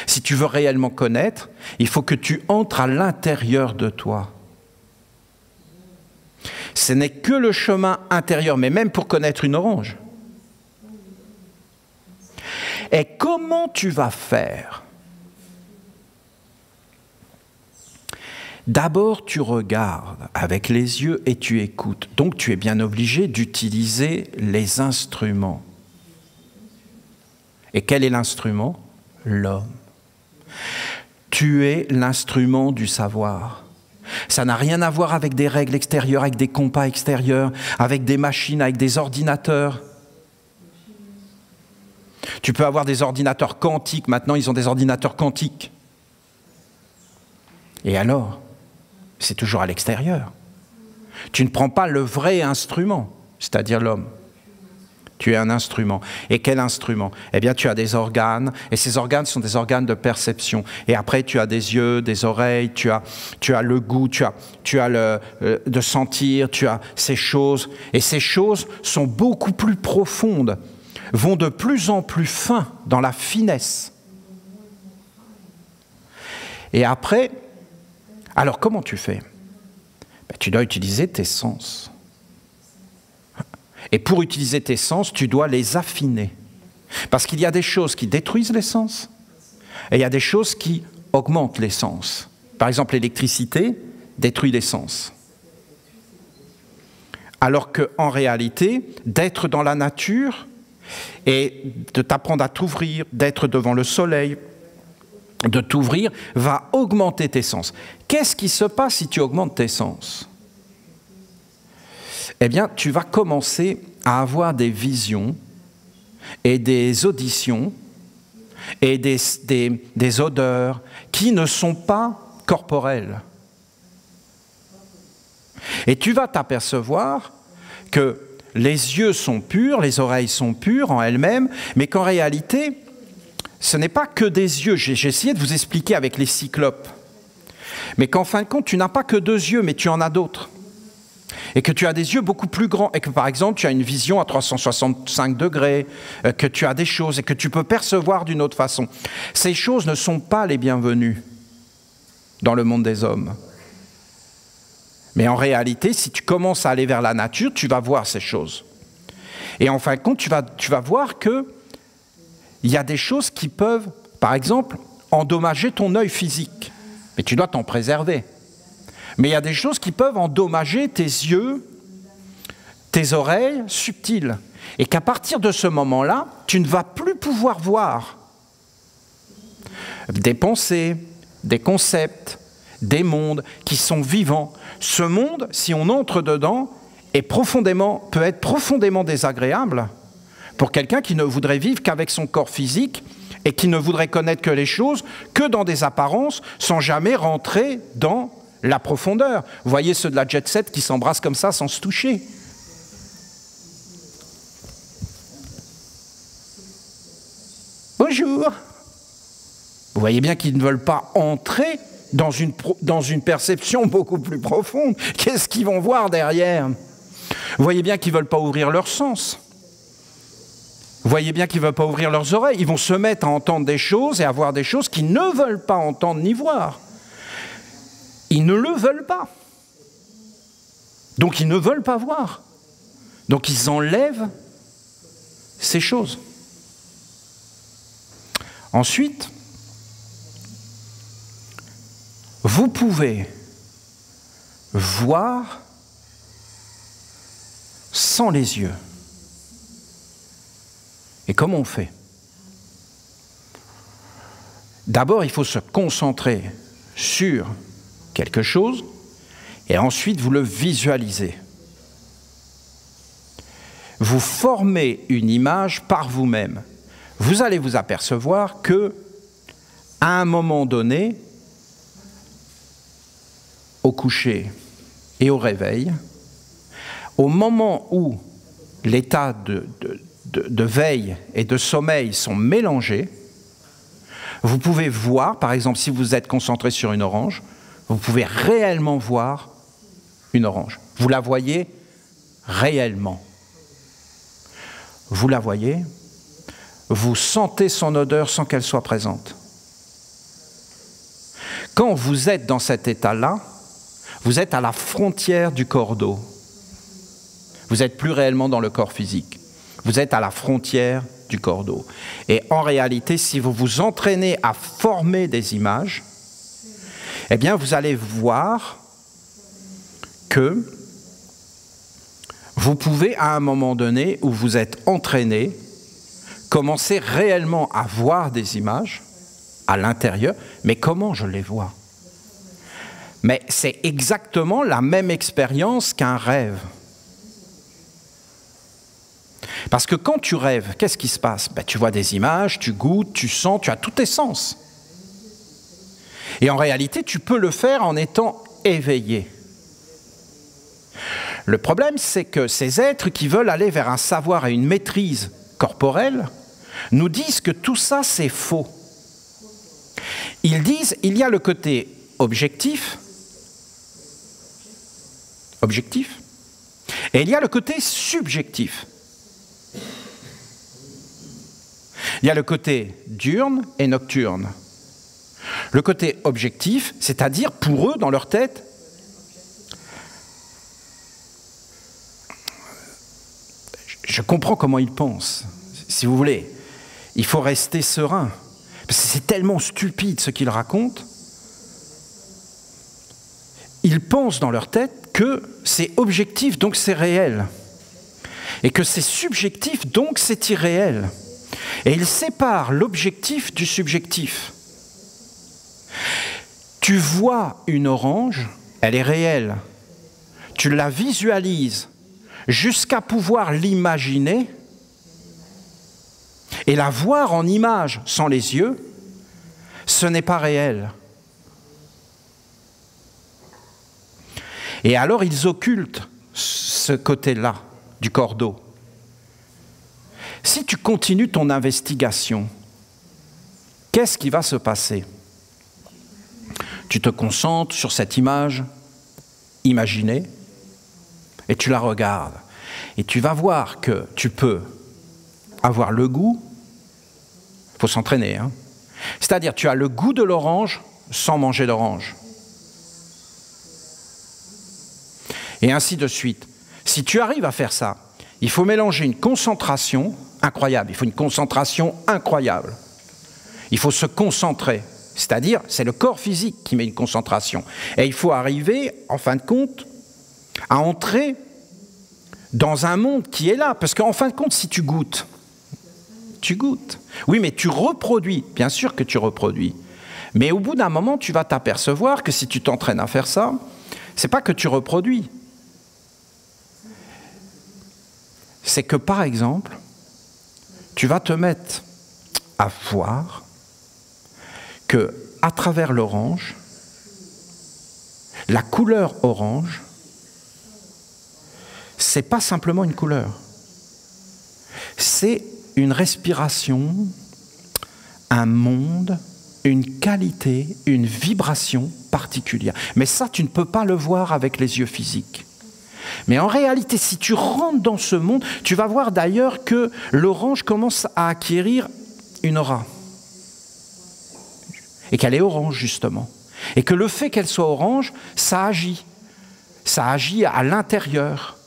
Si tu veux réellement connaître, il faut que tu entres à l'intérieur de toi. Ce n'est que le chemin intérieur, mais même pour connaître une orange. Et comment tu vas faire? D'abord, tu regardes avec les yeux et tu écoutes. Donc, tu es bien obligé d'utiliser les instruments. Et quel est l'instrument? L'homme. Tu es l'instrument du savoir. Ça n'a rien à voir avec des règles extérieures, avec des compas extérieurs, avec des machines, avec des ordinateurs. Tu peux avoir des ordinateurs quantiques. Maintenant, ils ont des ordinateurs quantiques. Et alors? C'est toujours à l'extérieur. Tu ne prends pas le vrai instrument, c'est-à-dire l'homme. Tu es un instrument. Et quel instrument? Eh bien, tu as des organes, et ces organes sont des organes de perception. Et après, tu as des yeux, des oreilles, tu as le goût, tu as de sentir, tu as ces choses. Et ces choses sont beaucoup plus profondes, vont de plus en plus fin dans la finesse. Et après, alors comment tu fais? Ben, tu dois utiliser tes sens. Et pour utiliser tes sens, tu dois les affiner. Parce qu'il y a des choses qui détruisent les sens, et il y a des choses qui augmentent les sens. Par exemple, l'électricité détruit les sens. Alors qu'en réalité, d'être dans la nature et de t'apprendre à t'ouvrir, d'être devant le soleil, de t'ouvrir, va augmenter tes sens. Qu'est-ce qui se passe si tu augmentes tes sens? Eh bien, tu vas commencer à avoir des visions et des auditions et des odeurs qui ne sont pas corporelles. Et tu vas t'apercevoir que les yeux sont purs, les oreilles sont pures en elles-mêmes, mais qu'en réalité, ce n'est pas que des yeux. J'ai essayé de vous expliquer avec les cyclopes. Mais qu'en fin de compte, tu n'as pas que 2 yeux, mais tu en as d'autres. Et que tu as des yeux beaucoup plus grands. Et que par exemple, tu as une vision à 365 degrés, que tu as des choses et que tu peux percevoir d'une autre façon. Ces choses ne sont pas les bienvenues dans le monde des hommes. Mais en réalité, si tu commences à aller vers la nature, tu vas voir ces choses. Et en fin de compte, tu vas voir qu'il y a des choses qui peuvent, par exemple, endommager ton œil physique. Mais tu dois t'en préserver. Mais il y a des choses qui peuvent endommager tes yeux, tes oreilles subtiles. Et qu'à partir de ce moment-là, tu ne vas plus pouvoir voir des pensées, des concepts, des mondes qui sont vivants. Ce monde, si on entre dedans, peut être profondément désagréable pour quelqu'un qui ne voudrait vivre qu'avec son corps physique et qui ne voudrait connaître que les choses que dans des apparences sans jamais rentrer dans la profondeur. Vous voyez ceux de la jet set qui s'embrassent comme ça sans se toucher. Bonjour. Vous voyez bien qu'ils ne veulent pas entrer dans une perception beaucoup plus profonde. Qu'est-ce qu'ils vont voir derrière? Vous voyez bien qu'ils ne veulent pas ouvrir leurs sens. Vous voyez bien qu'ils ne veulent pas ouvrir leurs oreilles. Ils vont se mettre à entendre des choses et à voir des choses qu'ils ne veulent pas entendre ni voir. Ils ne le veulent pas. Donc ils ne veulent pas voir. Donc ils enlèvent ces choses. Ensuite, vous pouvez voir sans les yeux. Et comment on fait? D'abord, il faut se concentrer sur quelque chose et ensuite vous le visualisez. Vous formez une image par vous-même. Vous allez vous apercevoir que, à un moment donné, au coucher et au réveil, au moment où l'état de veille et de sommeil sont mélangés, vous pouvez voir, par exemple, si vous êtes concentré sur une orange, vous pouvez réellement voir une orange. Vous la voyez réellement. Vous la voyez, vous sentez son odeur sans qu'elle soit présente. Quand vous êtes dans cet état-là, vous êtes à la frontière du corps d'eau. Vous n'êtes plus réellement dans le corps physique. Vous êtes à la frontière du corps d'eau. Et en réalité, si vous vous entraînez à former des images, eh bien, vous allez voir que vous pouvez, à un moment donné où vous êtes entraîné, commencer réellement à voir des images à l'intérieur. Mais comment je les vois? Mais c'est exactement la même expérience qu'un rêve. Parce que quand tu rêves, qu'est-ce qui se passe? Ben, tu vois des images, tu goûtes, tu sens, tu as tous tes sens. Et en réalité, tu peux le faire en étant éveillé. Le problème, c'est que ces êtres qui veulent aller vers un savoir et une maîtrise corporelle nous disent que tout ça, c'est faux. Ils disent, il y a le côté objectif, et il y a le côté subjectif. Il y a le côté diurne et nocturne. Le côté objectif, c'est-à-dire pour eux, dans leur tête, je comprends comment ils pensent, si vous voulez. Il faut rester serein, parce que c'est tellement stupide ce qu'ils racontent. Ils pensent dans leur tête que c'est objectif, donc c'est réel. Et que c'est subjectif, donc c'est irréel. Et ils séparent l'objectif du subjectif. Tu vois une orange, elle est réelle. Tu la visualises jusqu'à pouvoir l'imaginer. Et la voir en image sans les yeux, ce n'est pas réel. Et alors ils occultent ce côté-là du cordeau. Si tu continues ton investigation, qu'est-ce qui va se passer? Tu te concentres sur cette image imaginée et tu la regardes. Et tu vas voir que tu peux avoir le goût, il faut s'entraîner, hein. C'est-à-dire tu as le goût de l'orange sans manger d'orange. Et ainsi de suite. Si tu arrives à faire ça, il faut mélanger une concentration incroyable. Il faut une concentration incroyable. Il faut se concentrer. C'est-à-dire, c'est le corps physique qui met une concentration. Et il faut arriver, en fin de compte, à entrer dans un monde qui est là. Parce qu'en fin de compte, si tu goûtes, tu goûtes. Oui, mais tu reproduis. Bien sûr que tu reproduis. Mais au bout d'un moment, tu vas t'apercevoir que si tu t'entraînes à faire ça, c'est pas que tu reproduis. C'est que, par exemple, tu vas te mettre à voir que, à travers l'orange, la couleur orange, c'est pas simplement une couleur. C'est une respiration, un monde, une qualité, une vibration particulière. Mais ça, tu ne peux pas le voir avec les yeux physiques. Mais en réalité, si tu rentres dans ce monde, tu vas voir d'ailleurs que l'orange commence à acquérir une aura. Et qu'elle est orange, justement. Et que le fait qu'elle soit orange, ça agit. Ça agit à l'intérieur.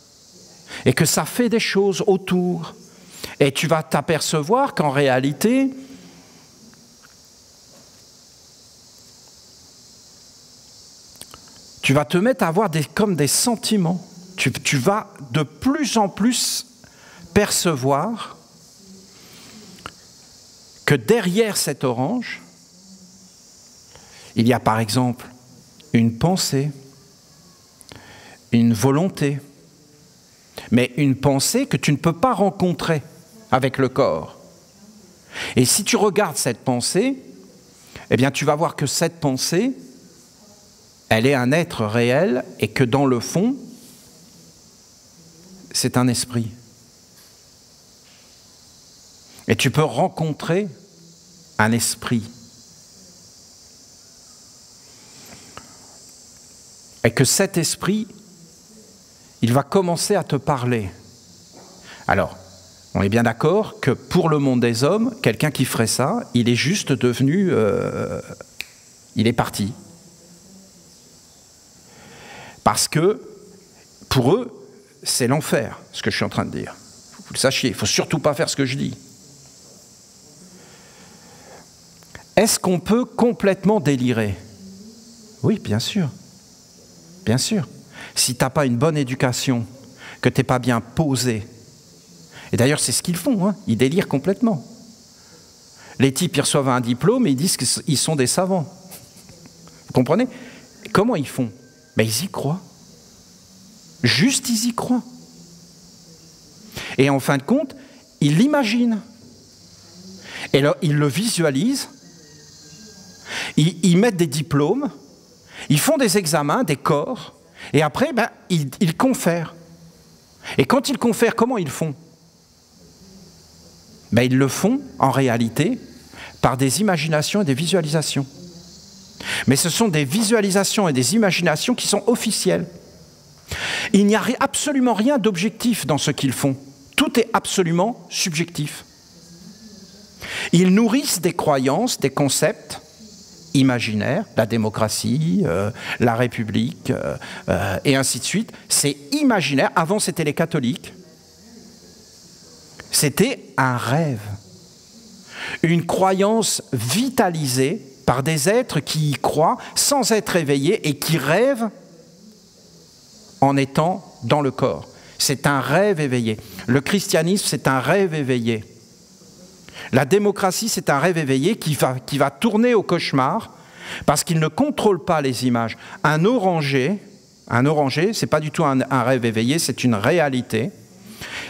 Et que ça fait des choses autour. Et tu vas t'apercevoir qu'en réalité, tu vas te mettre à avoir comme des sentiments. Tu vas de plus en plus percevoir que derrière cette orange, il y a par exemple une pensée, une volonté, mais une pensée que tu ne peux pas rencontrer avec le corps. Et si tu regardes cette pensée, eh bien tu vas voir que cette pensée, elle est un être réel et que dans le fond, c'est un esprit. Et tu peux rencontrer un esprit. Et que cet esprit, il va commencer à te parler. Alors, on est bien d'accord que pour le monde des hommes, quelqu'un qui ferait ça, il est juste devenu... il est parti. Parce que, pour eux, c'est l'enfer, ce que je suis en train de dire. Vous le sachiez, il ne faut surtout pas faire ce que je dis. Est-ce qu'on peut complètement délirer? Oui, bien sûr. Bien sûr. Si tu n'as pas une bonne éducation, que tu n'es pas bien posé, et d'ailleurs c'est ce qu'ils font, hein, ils délirent complètement. Les types, ils reçoivent un diplôme et ils disent qu'ils sont des savants. Vous comprenez? Comment ils font? Ben, ils y croient. Juste, ils y croient. Et en fin de compte, ils l'imaginent. Et là, ils le visualisent. Ils mettent des diplômes. Ils font des examens, des corps. Et après, ben, ils confèrent. Et quand ils confèrent, comment ils font? Ben, ils le font, en réalité, par des imaginations et des visualisations. Mais ce sont des visualisations et des imaginations qui sont officielles. Il n'y a absolument rien d'objectif dans ce qu'ils font. Tout est absolument subjectif. Ils nourrissent des croyances, des concepts imaginaires, la démocratie, la République, et ainsi de suite. C'est imaginaire. Avant, c'était les catholiques. C'était un rêve. Une croyance vitalisée par des êtres qui y croient sans être éveillés et qui rêvent en étant dans le corps. C'est un rêve éveillé. Le christianisme, c'est un rêve éveillé. La démocratie, c'est un rêve éveillé qui va tourner au cauchemar parce qu'il ne contrôle pas les images. Un oranger, ce n'est pas du tout un rêve éveillé, c'est une réalité.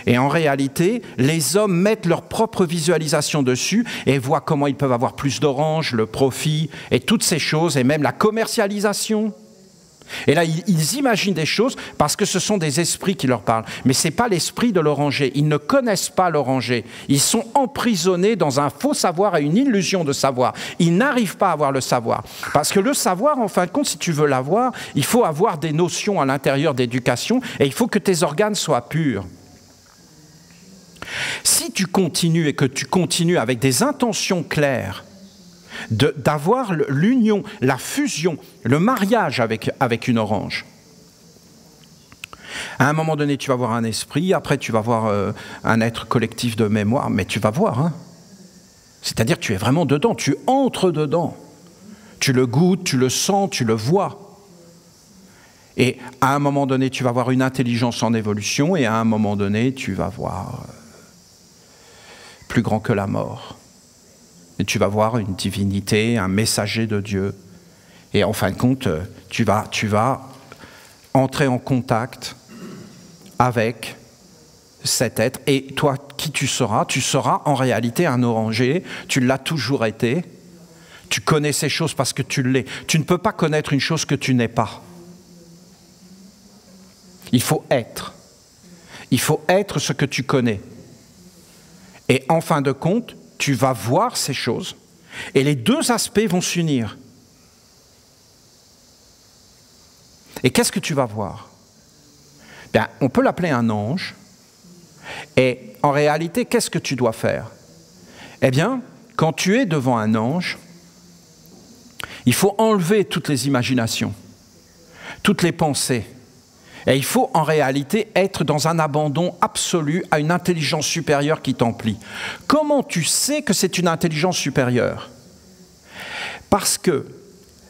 Et en réalité, les hommes mettent leur propre visualisation dessus et voient comment ils peuvent avoir plus d'oranges, le profit et toutes ces choses, et même la commercialisation. Et là, ils imaginent des choses parce que ce sont des esprits qui leur parlent. Mais ce n'est pas l'esprit de l'oranger. Ils ne connaissent pas l'oranger. Ils sont emprisonnés dans un faux savoir et une illusion de savoir. Ils n'arrivent pas à avoir le savoir. Parce que le savoir, en fin de compte, si tu veux l'avoir, il faut avoir des notions à l'intérieur d'éducation et il faut que tes organes soient purs. Si tu continues et que tu continues avec des intentions claires, d'avoir l'union, la fusion, le mariage avec une orange. À un moment donné, tu vas voir un esprit, après tu vas voir un être collectif de mémoire, mais tu vas voir. Hein. C'est-à-dire que tu es vraiment dedans, tu entres dedans. Tu le goûtes, tu le sens, tu le vois. Et à un moment donné, tu vas voir une intelligence en évolution, et à un moment donné, tu vas voir plus grand que la mort. Et tu vas voir une divinité, un messager de Dieu. Et en fin de compte, tu vas entrer en contact avec cet être. Et toi, qui tu seras en réalité un oranger. Tu l'as toujours été. Tu connais ces choses parce que tu l'es. Tu ne peux pas connaître une chose que tu n'es pas. Il faut être. Il faut être ce que tu connais. Et en fin de compte, tu vas voir ces choses, et les deux aspects vont s'unir. Et qu'est-ce que tu vas voir? Bien, on peut l'appeler un ange, et en réalité, qu'est-ce que tu dois faire? Eh bien, quand tu es devant un ange, il faut enlever toutes les imaginations, toutes les pensées, et il faut en réalité être dans un abandon absolu à une intelligence supérieure qui t'emplit. Comment tu sais que c'est une intelligence supérieure? Parce que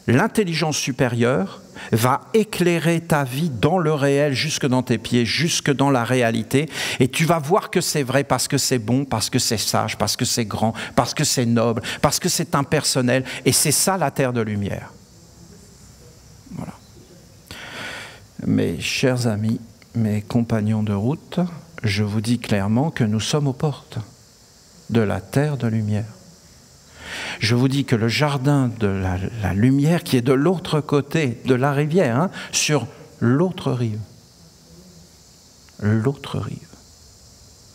l'intelligence supérieure va éclairer ta vie dans le réel, jusque dans tes pieds, jusque dans la réalité, et tu vas voir que c'est vrai parce que c'est bon, parce que c'est sage, parce que c'est grand, parce que c'est noble, parce que c'est impersonnel, et c'est ça la terre de lumière. Voilà. Mes chers amis, mes compagnons de route, je vous dis clairement que nous sommes aux portes de la terre de lumière. Je vous dis que le jardin de la lumière qui est de l'autre côté de la rivière, hein, sur l'autre rive,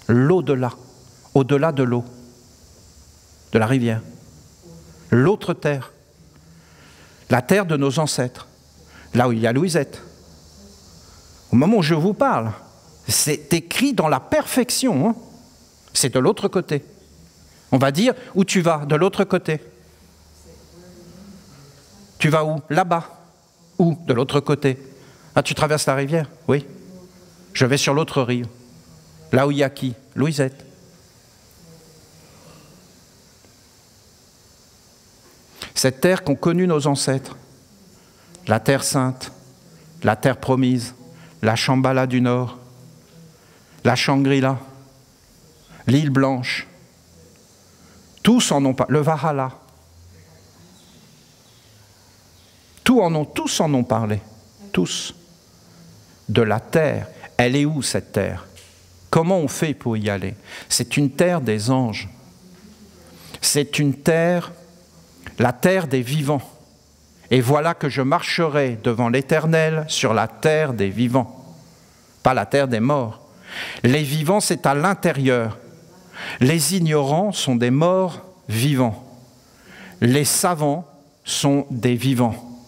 l'au-delà, au-delà de l'eau, de la rivière, l'autre terre, la terre de nos ancêtres, là où il y a Louisette. Au moment où je vous parle, c'est écrit dans la perfection. Hein. C'est de l'autre côté. On va dire où tu vas, de l'autre côté. Tu vas où? Là-bas. Où? De l'autre côté. Ah, tu traverses la rivière? Oui. Je vais sur l'autre rive. Là où il y a qui? Louisette. Cette terre qu'ont connue nos ancêtres, la terre sainte, la terre promise, la Shambhala du Nord, la Shangri-La, l'île Blanche, tous en ont parlé, le Valhalla, tous en ont parlé, tous, de la terre. Elle est où cette terre? Comment on fait pour y aller? C'est une terre des anges, c'est une terre, la terre des vivants. Et voilà que je marcherai devant l'Éternel sur la terre des vivants, pas la terre des morts. Les vivants, c'est à l'intérieur. Les ignorants sont des morts vivants. Les savants sont des vivants.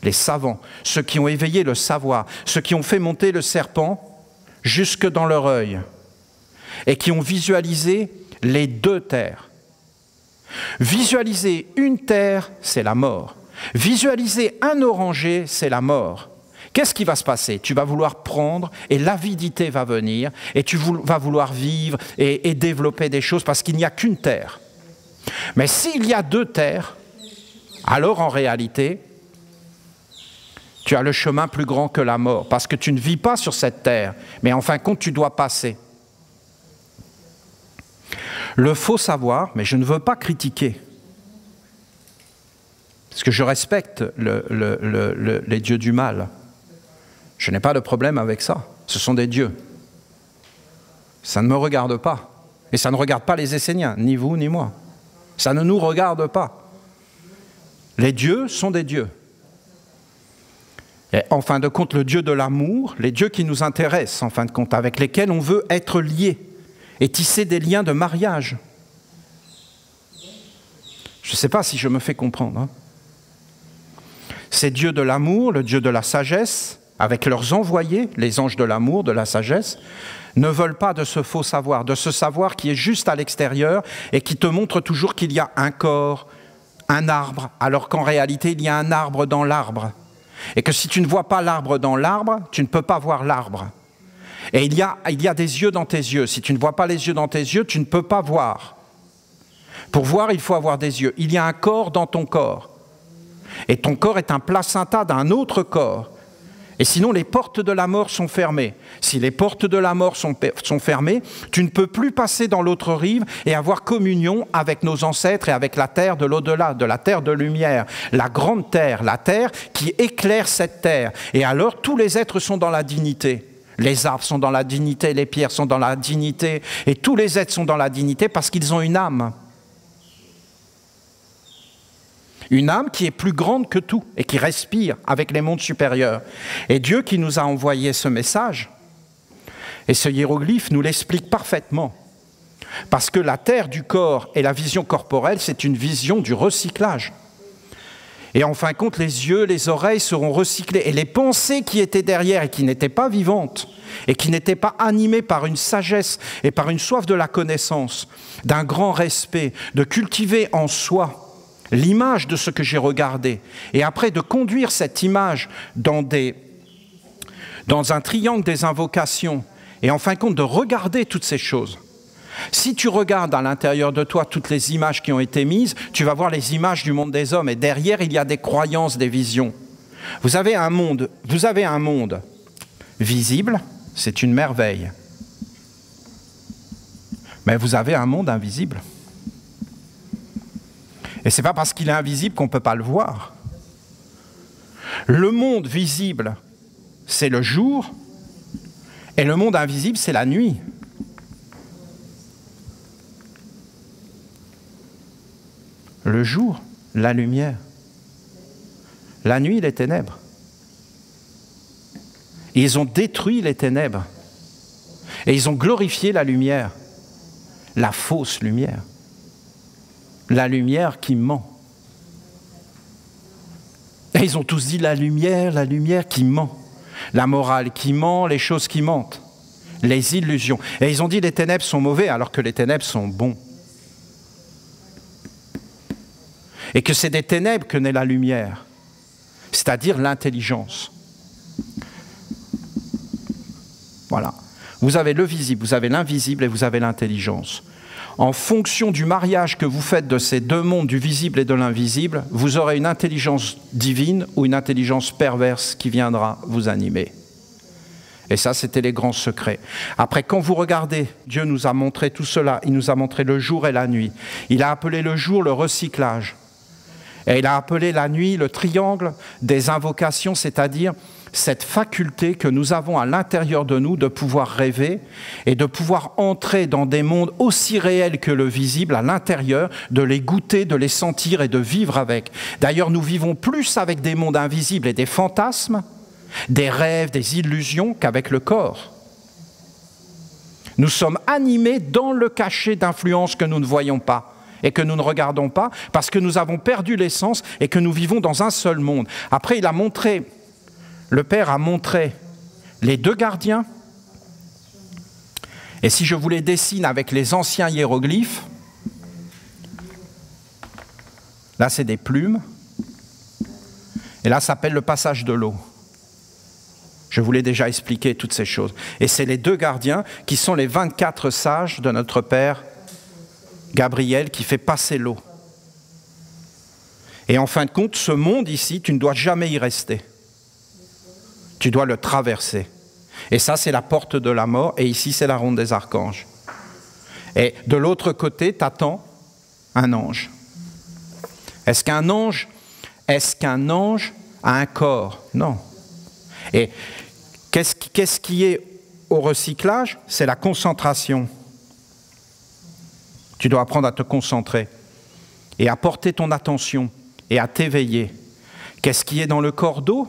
Les savants, ceux qui ont éveillé le savoir, ceux qui ont fait monter le serpent jusque dans leur œil et qui ont visualisé les deux terres. Visualiser une terre, c'est la mort. Visualiser un oranger, c'est la mort. Qu'est-ce qui va se passer? Tu vas vouloir prendre et l'avidité va venir et tu vas vouloir vivre et développer des choses parce qu'il n'y a qu'une terre. Mais s'il y a deux terres, alors en réalité, tu as le chemin plus grand que la mort parce que tu ne vis pas sur cette terre, mais en fin de compte, tu dois passer. Le faux savoir, mais je ne veux pas critiquer, parce que je respecte les dieux du mal. Je n'ai pas de problème avec ça. Ce sont des dieux. Ça ne me regarde pas. Et ça ne regarde pas les Esséniens, ni vous, ni moi. Ça ne nous regarde pas. Les dieux sont des dieux. Et en fin de compte, le Dieu de l'amour, les dieux qui nous intéressent, en fin de compte, avec lesquels on veut être liés et tisser des liens de mariage. Je ne sais pas si je me fais comprendre. Hein. Ces dieux de l'amour, le Dieu de la sagesse, avec leurs envoyés, les anges de l'amour, de la sagesse, ne veulent pas de ce faux savoir, de ce savoir qui est juste à l'extérieur et qui te montre toujours qu'il y a un corps, un arbre, alors qu'en réalité, il y a un arbre dans l'arbre. Et que si tu ne vois pas l'arbre dans l'arbre, tu ne peux pas voir l'arbre. Et il y a des yeux dans tes yeux. Si tu ne vois pas les yeux dans tes yeux, tu ne peux pas voir. Pour voir, il faut avoir des yeux. Il y a un corps dans ton corps. Et ton corps est un placenta d'un autre corps. Et sinon, les portes de la mort sont fermées. Si les portes de la mort sont fermées, tu ne peux plus passer dans l'autre rive et avoir communion avec nos ancêtres et avec la terre de l'au-delà, de la terre de lumière, la grande terre, la terre qui éclaire cette terre. Et alors, tous les êtres sont dans la dignité. Les arbres sont dans la dignité, les pierres sont dans la dignité, et tous les êtres sont dans la dignité parce qu'ils ont une âme. Une âme qui est plus grande que tout et qui respire avec les mondes supérieurs. Et Dieu qui nous a envoyé ce message, et ce hiéroglyphe nous l'explique parfaitement. Parce que la terre du corps et la vision corporelle, c'est une vision du recyclage. Et en fin de compte, les yeux, les oreilles seront recyclés. Et les pensées qui étaient derrière et qui n'étaient pas vivantes, et qui n'étaient pas animées par une sagesse et par une soif de la connaissance, d'un grand respect, de cultiver en soi l'image de ce que j'ai regardé, et après de conduire cette image dans un triangle des invocations, et en fin de compte de regarder toutes ces choses. Si tu regardes à l'intérieur de toi toutes les images qui ont été mises, tu vas voir les images du monde des hommes, et derrière il y a des croyances, des visions. Vous avez un monde visible, c'est une merveille. Mais vous avez un monde invisible. Et ce n'est pas parce qu'il est invisible qu'on ne peut pas le voir. Le monde visible, c'est le jour, et le monde invisible, c'est la nuit. Le jour, la lumière. La nuit, les ténèbres. Et ils ont détruit les ténèbres. Et ils ont glorifié la lumière, la fausse lumière. La lumière qui ment. Et ils ont tous dit la lumière qui ment. La morale qui ment, les choses qui mentent. Les illusions. Et ils ont dit les ténèbres sont mauvais alors que les ténèbres sont bons. Et que c'est des ténèbres que naît la lumière, c'est-à-dire l'intelligence. Voilà. Vous avez le visible, vous avez l'invisible et vous avez l'intelligence. En fonction du mariage que vous faites de ces deux mondes, du visible et de l'invisible, vous aurez une intelligence divine ou une intelligence perverse qui viendra vous animer. Et ça, c'était les grands secrets. Après, quand vous regardez, Dieu nous a montré tout cela. Il nous a montré le jour et la nuit. Il a appelé le jour le recyclage. Et il a appelé la nuit le triangle des invocations, c'est-à-dire cette faculté que nous avons à l'intérieur de nous de pouvoir rêver et de pouvoir entrer dans des mondes aussi réels que le visible à l'intérieur, de les goûter, de les sentir et de vivre avec. D'ailleurs, nous vivons plus avec des mondes invisibles et des fantasmes, des rêves, des illusions qu'avec le corps. Nous sommes animés dans le cachet d'influences que nous ne voyons pas et que nous ne regardons pas parce que nous avons perdu l'essence et que nous vivons dans un seul monde. Après, le Père a montré les deux gardiens. Et si je vous les dessine avec les anciens hiéroglyphes, là c'est des plumes, et là ça s'appelle le passage de l'eau. Je vous l'ai déjà expliqué, toutes ces choses. Et c'est les deux gardiens qui sont les 24 sages de notre Père Gabriel qui fait passer l'eau. Et en fin de compte, ce monde ici, tu ne dois jamais y rester. Tu dois le traverser. Et ça, c'est la porte de la mort, et ici, c'est la ronde des archanges. Et de l'autre côté, t'attends un ange. Est-ce qu'un ange a un corps? Non. Et qu'est-ce qui est au recyclage, c'est la concentration. Tu dois apprendre à te concentrer et à porter ton attention et à t'éveiller. Qu'est-ce qui est dans le corps d'eau?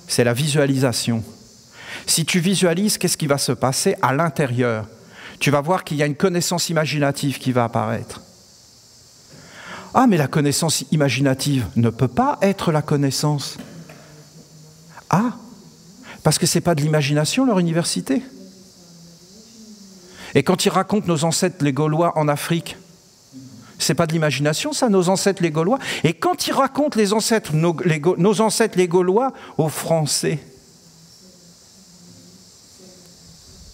C'est la visualisation. Si tu visualises, qu'est-ce qui va se passer à l'intérieur? Tu vas voir qu'il y a une connaissance imaginative qui va apparaître. Ah, mais la connaissance imaginative ne peut pas être la connaissance. Ah, parce que ce n'est pas de l'imagination, leur université. Et quand ils racontent nos ancêtres les Gaulois en Afrique, c'est pas de l'imagination, ça, nos ancêtres les Gaulois. Et quand ils racontent nos ancêtres les Gaulois aux Français,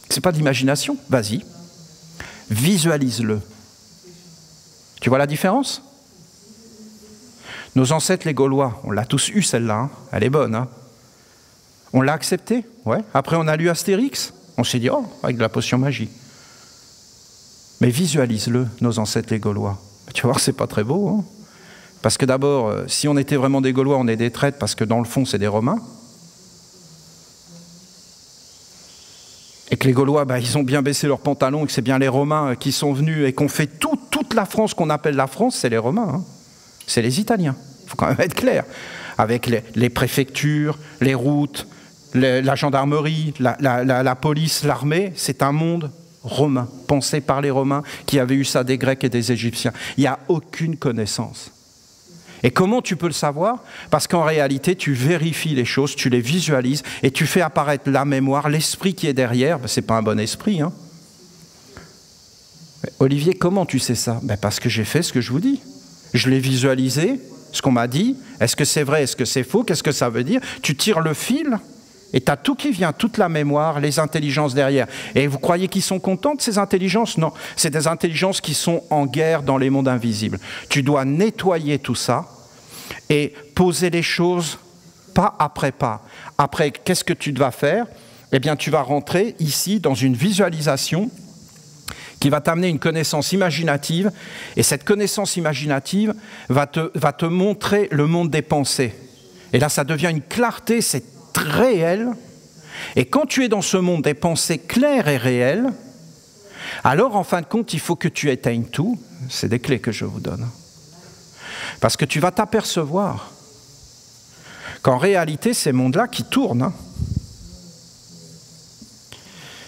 c'est pas de l'imagination. Vas-y, visualise-le. Tu vois la différence? Nos ancêtres les Gaulois, on l'a tous eu celle-là, hein. Elle est bonne. Hein. On l'a acceptée, ouais. Après on a lu Astérix, on s'est dit, oh, avec de la potion magie. Mais visualise-le, nos ancêtres les Gaulois. Tu vas voir, c'est pas très beau. Hein. Parce que d'abord, si on était vraiment des Gaulois, on est des traîtres, parce que dans le fond, c'est des Romains. Et que les Gaulois, ils ont bien baissé leurs pantalons, et que c'est bien les Romains qui sont venus et qu'on fait toute la France qu'on appelle la France, c'est les Romains. Hein. C'est les Italiens. Il faut quand même être clair. Avec les préfectures, les routes, la gendarmerie, la police, l'armée, c'est un monde romain, pensé par les Romains, qui avaient eu ça des Grecs et des Égyptiens. Il n'y a aucune connaissance. Et comment tu peux le savoir? Parce qu'en réalité, tu vérifies les choses, tu les visualises, et tu fais apparaître la mémoire, l'esprit qui est derrière. Ce n'est pas un bon esprit. Hein. Olivier, comment tu sais ça? Parce que j'ai fait ce que je vous dis. Je l'ai visualisé, ce qu'on m'a dit. Est-ce que c'est vrai? Est-ce que c'est faux? Qu'est-ce que ça veut dire? Tu tires le fil et tu as tout qui vient, toute la mémoire, les intelligences derrière. Et vous croyez qu'ils sont contents de ces intelligences? Non, c'est des intelligences qui sont en guerre dans les mondes invisibles. Tu dois nettoyer tout ça et poser les choses pas après pas. Après, qu'est-ce que tu dois faire? Eh bien, tu vas rentrer ici dans une visualisation qui va t'amener une connaissance imaginative, et cette connaissance imaginative va te montrer le monde des pensées. Et là, ça devient une clarté, c'est réel. Et quand tu es dans ce monde des pensées claires et réelles, alors, en fin de compte, il faut que tu éteignes tout. C'est des clés que je vous donne. Parce que tu vas t'apercevoir qu'en réalité, ces mondes-là qui tournent, hein,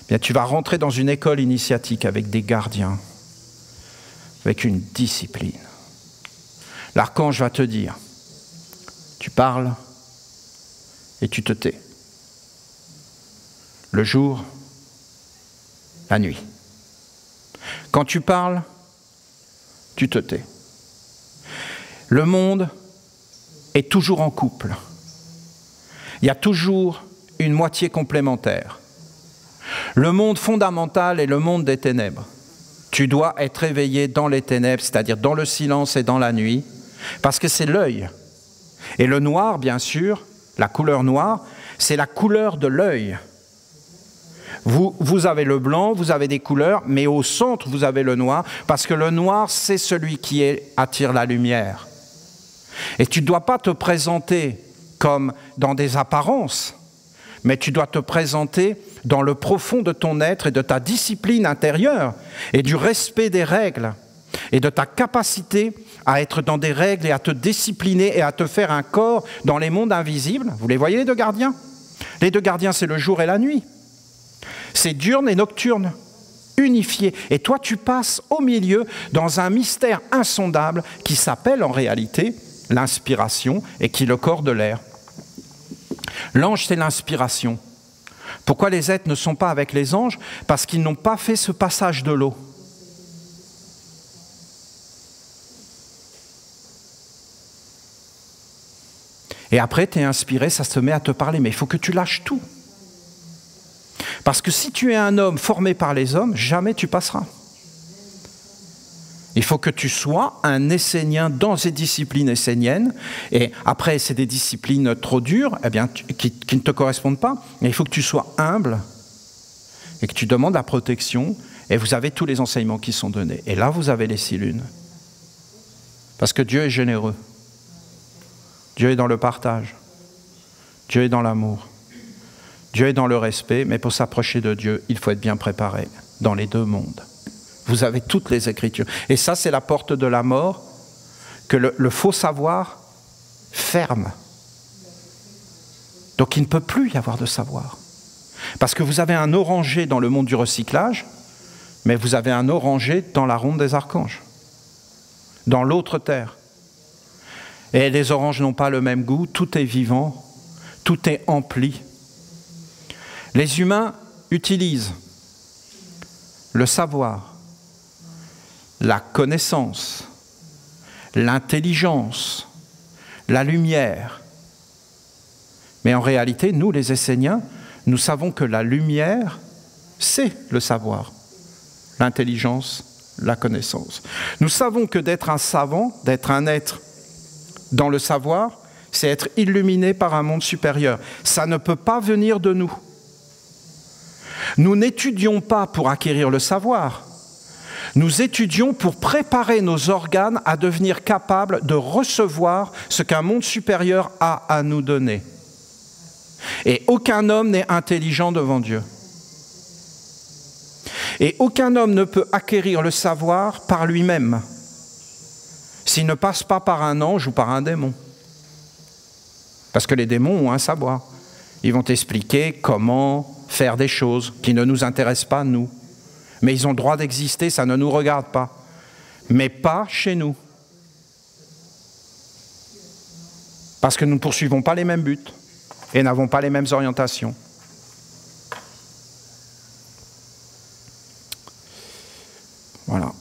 bien, tu vas rentrer dans une école initiatique avec des gardiens, avec une discipline. L'archange va te dire, tu parles et tu te tais. Le jour, la nuit. Quand tu parles, tu te tais. Le monde est toujours en couple. Il y a toujours une moitié complémentaire. Le monde fondamental est le monde des ténèbres. Tu dois être éveillé dans les ténèbres, c'est-à-dire dans le silence et dans la nuit, parce que c'est l'œil. Et le noir, bien sûr, la couleur noire, c'est la couleur de l'œil. Vous avez le blanc, vous avez des couleurs, mais au centre, vous avez le noir, parce que le noir, c'est celui qui attire la lumière. Et tu ne dois pas te présenter comme dans des apparences, mais tu dois te présenter dans le profond de ton être et de ta discipline intérieure et du respect des règles et de ta capacité à être dans des règles et à te discipliner et à te faire un corps dans les mondes invisibles. Vous les voyez, les deux gardiens? Les deux gardiens, c'est le jour et la nuit. C'est diurne et nocturne, unifiés. Et toi, tu passes au milieu dans un mystère insondable qui s'appelle en réalité l'inspiration et qui est le corps de l'air. L'ange, c'est l'inspiration. Pourquoi les êtres ne sont pas avec les anges? Parce qu'ils n'ont pas fait ce passage de l'eau. Et après, tu es inspiré, ça se met à te parler. Mais il faut que tu lâches tout. Parce que si tu es un homme formé par les hommes, jamais tu passeras. Il faut que tu sois un essénien dans ces disciplines esséniennes. Et après, c'est des disciplines trop dures, eh bien, qui ne te correspondent pas. Mais il faut que tu sois humble et que tu demandes la protection. Et vous avez tous les enseignements qui sont donnés. Et là, vous avez les 6 lunes. Parce que Dieu est généreux. Dieu est dans le partage. Dieu est dans l'amour. Dieu est dans le respect, mais pour s'approcher de Dieu, il faut être bien préparé dans les deux mondes. Vous avez toutes les Écritures. Et ça, c'est la porte de la mort que le faux savoir ferme. Donc il ne peut plus y avoir de savoir. Parce que vous avez un oranger dans le monde du recyclage, mais vous avez un oranger dans la ronde des archanges, dans l'autre terre. Et les oranges n'ont pas le même goût, tout est vivant, tout est empli. Les humains utilisent le savoir, la connaissance, l'intelligence, la lumière. Mais en réalité, nous, les Esséniens, nous savons que la lumière, c'est le savoir, l'intelligence, la connaissance. Nous savons que d'être un savant, d'être un être dans le savoir, c'est être illuminé par un monde supérieur. Ça ne peut pas venir de nous. Nous n'étudions pas pour acquérir le savoir. Nous étudions pour préparer nos organes à devenir capables de recevoir ce qu'un monde supérieur a à nous donner. Et aucun homme n'est intelligent devant Dieu. Et aucun homme ne peut acquérir le savoir par lui-même, s'il ne passe pas par un ange ou par un démon. Parce que les démons ont un savoir. Ils vont t'expliquer comment faire des choses qui ne nous intéressent pas, nous. Mais ils ont le droit d'exister, ça ne nous regarde pas. Mais pas chez nous. Parce que nous ne poursuivons pas les mêmes buts et n'avons pas les mêmes orientations. Voilà.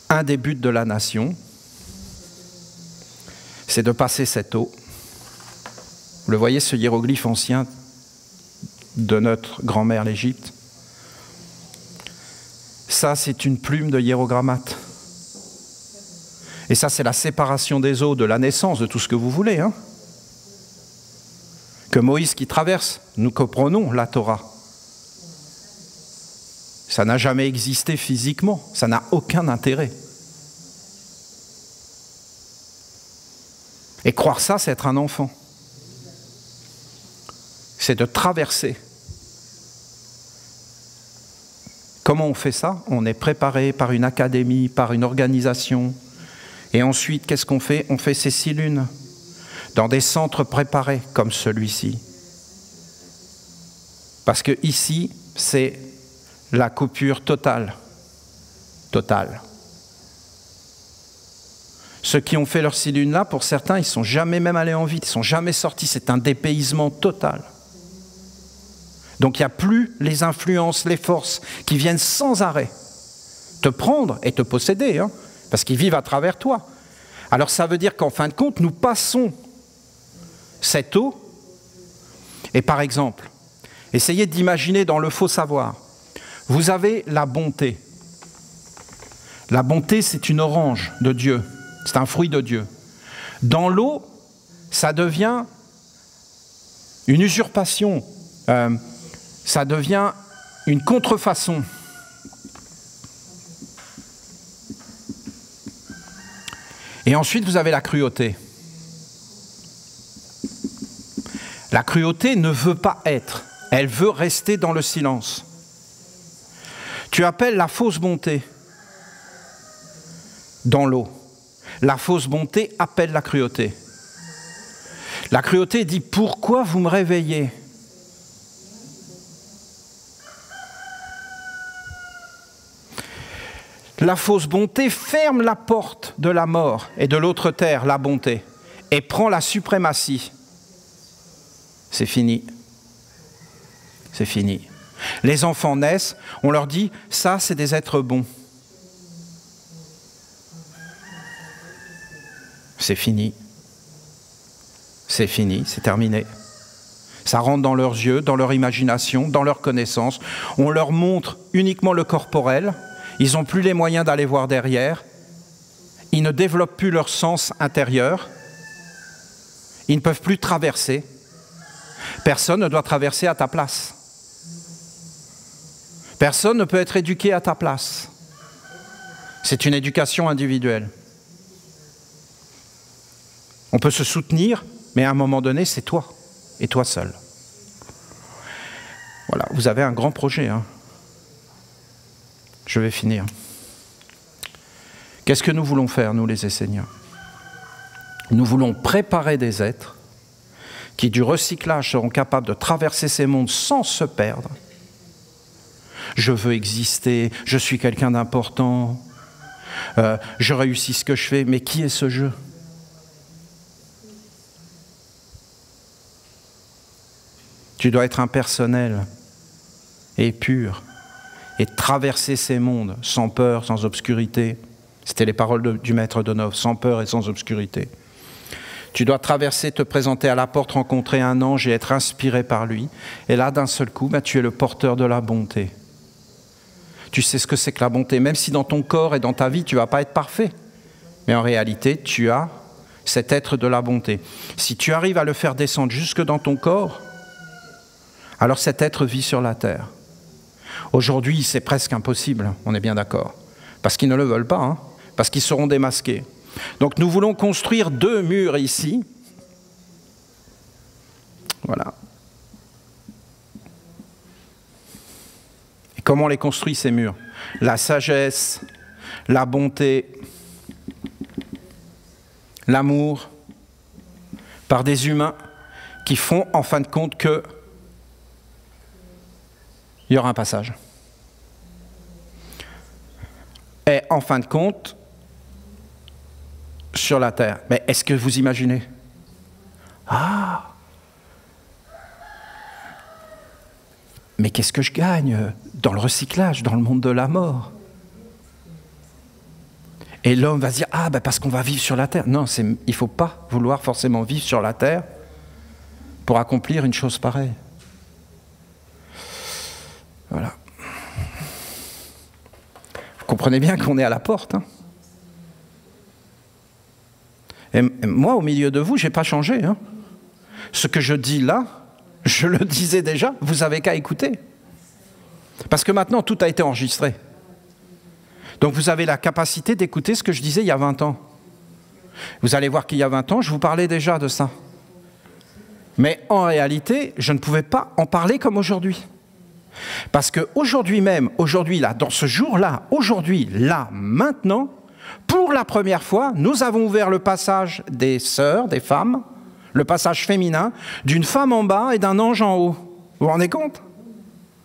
Un des buts de la nation, c'est de passer cette eau. Vous le voyez, ce hiéroglyphe ancien de notre grand-mère l'Égypte. Ça, c'est une plume de hiérogrammate. Et ça, c'est la séparation des eaux, de la naissance, de tout ce que vous voulez. Hein. Que Moïse qui traverse, nous comprenons la Torah. Ça n'a jamais existé physiquement, ça n'a aucun intérêt. Et croire ça, c'est être un enfant. C'est de traverser. Comment on fait ça? On est préparé par une académie, par une organisation. Et ensuite, qu'est-ce qu'on fait? On fait ces 6 lunes dans des centres préparés comme celui-ci. Parce que ici, c'est la coupure totale. Totale. Ceux qui ont fait leurs 6 lunes là, pour certains, ils ne sont jamais même allés en ville, ils ne sont jamais sortis. C'est un dépaysement total. Donc il n'y a plus les influences, les forces qui viennent sans arrêt te prendre et te posséder, hein, parce qu'ils vivent à travers toi. Alors ça veut dire qu'en fin de compte, nous passons cette eau. Et par exemple, essayez d'imaginer dans le faux savoir, vous avez la bonté. La bonté, c'est une orange de Dieu, c'est un fruit de Dieu. Dans l'eau, ça devient une usurpation, ça devient une contrefaçon. Et ensuite, vous avez la cruauté. La cruauté ne veut pas être, elle veut rester dans le silence. Tu appelles la fausse bonté dans l'eau. La fausse bonté appelle la cruauté. La cruauté dit « Pourquoi vous me réveillez ?» La fausse bonté ferme la porte de la mort et de l'autre terre, la bonté, et prend la suprématie. C'est fini. C'est fini. Les enfants naissent, on leur dit « ça, c'est des êtres bons ». C'est fini. C'est fini, c'est terminé. Ça rentre dans leurs yeux, dans leur imagination, dans leur connaissance. On leur montre uniquement le corporel. Ils n'ont plus les moyens d'aller voir derrière. Ils ne développent plus leur sens intérieur. Ils ne peuvent plus traverser. Personne ne doit traverser à ta place. Personne ne peut être éduqué à ta place. C'est une éducation individuelle. On peut se soutenir, mais à un moment donné, c'est toi, et toi seul. Voilà, vous avez un grand projet. Hein. Je vais finir. Qu'est-ce que nous voulons faire, nous les Esséniens? Nous voulons préparer des êtres qui, du recyclage, seront capables de traverser ces mondes sans se perdre. Je veux exister, je suis quelqu'un d'important, je réussis ce que je fais, mais qui est ce je? Tu dois être impersonnel et pur et traverser ces mondes sans peur, sans obscurité. C'était les paroles du maître Donov, sans peur et sans obscurité. Tu dois traverser, te présenter à la porte, rencontrer un ange et être inspiré par lui. Et là, d'un seul coup, tu es le porteur de la bonté. Tu sais ce que c'est que la bonté, même si dans ton corps et dans ta vie, tu ne vas pas être parfait. Mais en réalité, tu as cet être de la bonté. Si tu arrives à le faire descendre jusque dans ton corps, alors cet être vit sur la terre. Aujourd'hui, c'est presque impossible, on est bien d'accord. Parce qu'ils ne le veulent pas, hein, parce qu'ils seront démasqués. Donc nous voulons construire 2 murs ici. Voilà. Et comment on les construit ces murs? La sagesse, la bonté, l'amour, par des humains qui font en fin de compte que il y aura un passage. Et en fin de compte, sur la terre. Mais est-ce que vous imaginez? Ah! Mais qu'est-ce que je gagne dans le recyclage, dans le monde de la mort? Et l'homme va se dire, ah, ben parce qu'on va vivre sur la terre. Non, il ne faut pas vouloir forcément vivre sur la terre pour accomplir une chose pareille. Voilà. Vous comprenez bien qu'on est à la porte, hein? Et moi, au milieu de vous, je n'ai pas changé. Hein. Ce que je dis là, je le disais déjà, vous n'avez qu'à écouter. Parce que maintenant, tout a été enregistré. Donc vous avez la capacité d'écouter ce que je disais il y a 20 ans. Vous allez voir qu'il y a 20 ans, je vous parlais déjà de ça. Mais en réalité, je ne pouvais pas en parler comme aujourd'hui. Parce qu'aujourd'hui même, aujourd'hui là, dans ce jour-là, aujourd'hui, là, maintenant, pour la première fois, nous avons ouvert le passage des sœurs, des femmes, le passage féminin, d'une femme en bas et d'un ange en haut. Vous vous rendez compte?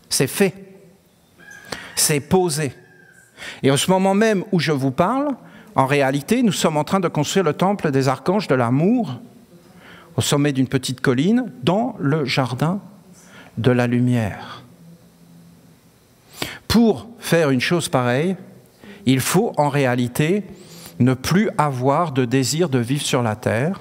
C'est fait. C'est posé. Et au moment même où je vous parle, en réalité, nous sommes en train de construire le temple des archanges de l'amour au sommet d'une petite colline dans le jardin de la lumière. Pour faire une chose pareille, il faut en réalité ne plus avoir de désir de vivre sur la terre.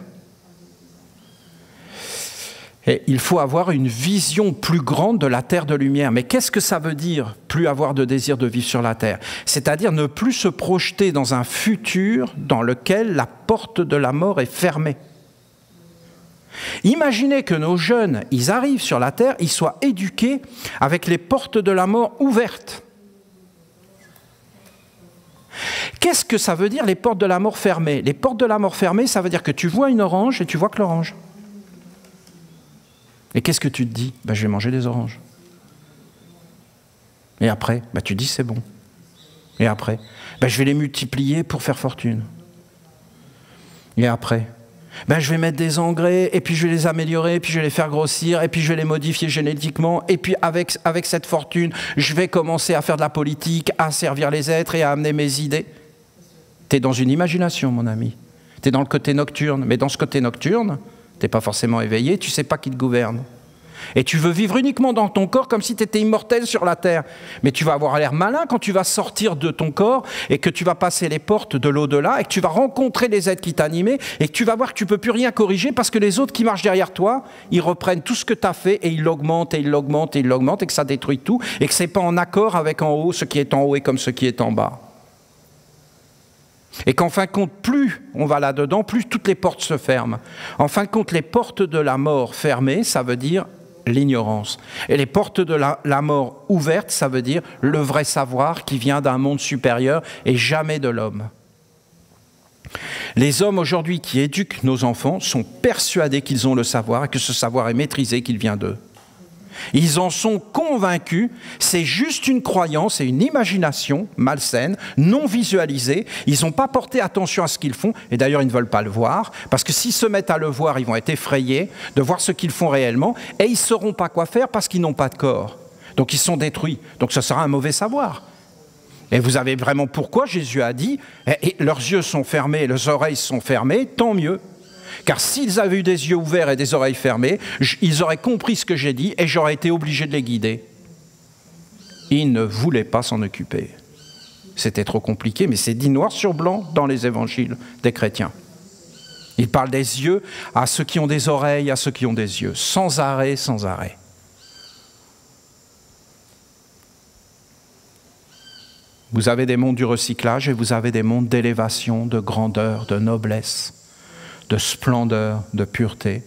Et il faut avoir une vision plus grande de la terre de lumière. Mais qu'est-ce que ça veut dire, plus avoir de désir de vivre sur la terre? C'est-à-dire ne plus se projeter dans un futur dans lequel la porte de la mort est fermée. Imaginez que nos jeunes, ils arrivent sur la terre, ils soient éduqués avec les portes de la mort ouvertes. Qu'est-ce que ça veut dire les portes de la mort fermées? Les portes de la mort fermées, ça veut dire que tu vois une orange et tu vois que l'orange. Et qu'est-ce que tu te dis? Ben, je vais manger des oranges. Et après, ben, tu dis c'est bon. Et après, ben, je vais les multiplier pour faire fortune. Et après, ben, je vais mettre des engrais, et puis je vais les améliorer, et puis je vais les faire grossir, et puis je vais les modifier génétiquement, et puis avec cette fortune, je vais commencer à faire de la politique, à servir les êtres et à amener mes idées. Tu es dans une imagination, mon ami. Tu es dans le côté nocturne, mais dans ce côté nocturne, tu n'es pas forcément éveillé, tu ne sais pas qui te gouverne. Et tu veux vivre uniquement dans ton corps comme si tu étais immortel sur la terre. Mais tu vas avoir l'air malin quand tu vas sortir de ton corps et que tu vas passer les portes de l'au-delà et que tu vas rencontrer les êtres qui t'animaient et que tu vas voir que tu ne peux plus rien corriger parce que les autres qui marchent derrière toi, ils reprennent tout ce que tu as fait et ils l'augmentent et ils l'augmentent et ils l'augmentent et que ça détruit tout et que ce n'est pas en accord avec en haut, ce qui est en haut et comme ce qui est en bas. Et qu'en fin de compte, plus on va là-dedans, plus toutes les portes se ferment. En fin de compte, les portes de la mort fermées, ça veut dire l'ignorance. Et les portes de la mort ouvertes, ça veut dire le vrai savoir qui vient d'un monde supérieur et jamais de l'homme. Les hommes aujourd'hui qui éduquent nos enfants sont persuadés qu'ils ont le savoir et que ce savoir est maîtrisé, qu'il vient d'eux. Ils en sont convaincus, c'est juste une croyance et une imagination malsaine, non visualisée. Ils n'ont pas porté attention à ce qu'ils font, et d'ailleurs ils ne veulent pas le voir, parce que s'ils se mettent à le voir, ils vont être effrayés de voir ce qu'ils font réellement, et ils ne sauront pas quoi faire parce qu'ils n'ont pas de corps. Donc ils sont détruits, donc ce sera un mauvais savoir. Et vous avez vraiment pourquoi Jésus a dit, et leurs yeux sont fermés, leurs oreilles sont fermées, tant mieux. Car s'ils avaient eu des yeux ouverts et des oreilles fermées, ils auraient compris ce que j'ai dit et j'aurais été obligé de les guider. Ils ne voulaient pas s'en occuper. C'était trop compliqué, mais c'est dit noir sur blanc dans les évangiles des chrétiens. Il parle des yeux à ceux qui ont des oreilles, à ceux qui ont des yeux, sans arrêt, sans arrêt. Vous avez des mondes du recyclage et vous avez des mondes d'élévation, de grandeur, de noblesse, de splendeur, de pureté.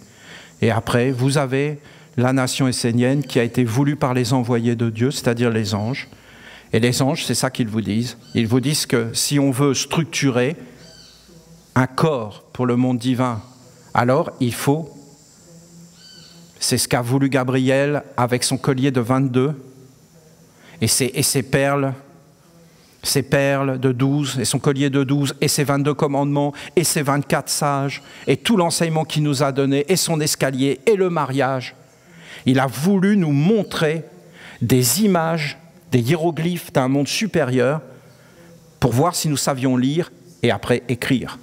Et après, vous avez la nation essénienne qui a été voulue par les envoyés de Dieu, c'est-à-dire les anges. Et les anges, c'est ça qu'ils vous disent. Ils vous disent que si on veut structurer un corps pour le monde divin, alors il faut, c'est ce qu'a voulu Gabriel avec son collier de 22 et ses perles de 12, et son collier de 12, et ses 22 commandements, et ses 24 sages, et tout l'enseignement qu'il nous a donné, et son escalier, et le mariage. Il a voulu nous montrer des images, des hiéroglyphes d'un monde supérieur, pour voir si nous savions lire, et après écrire.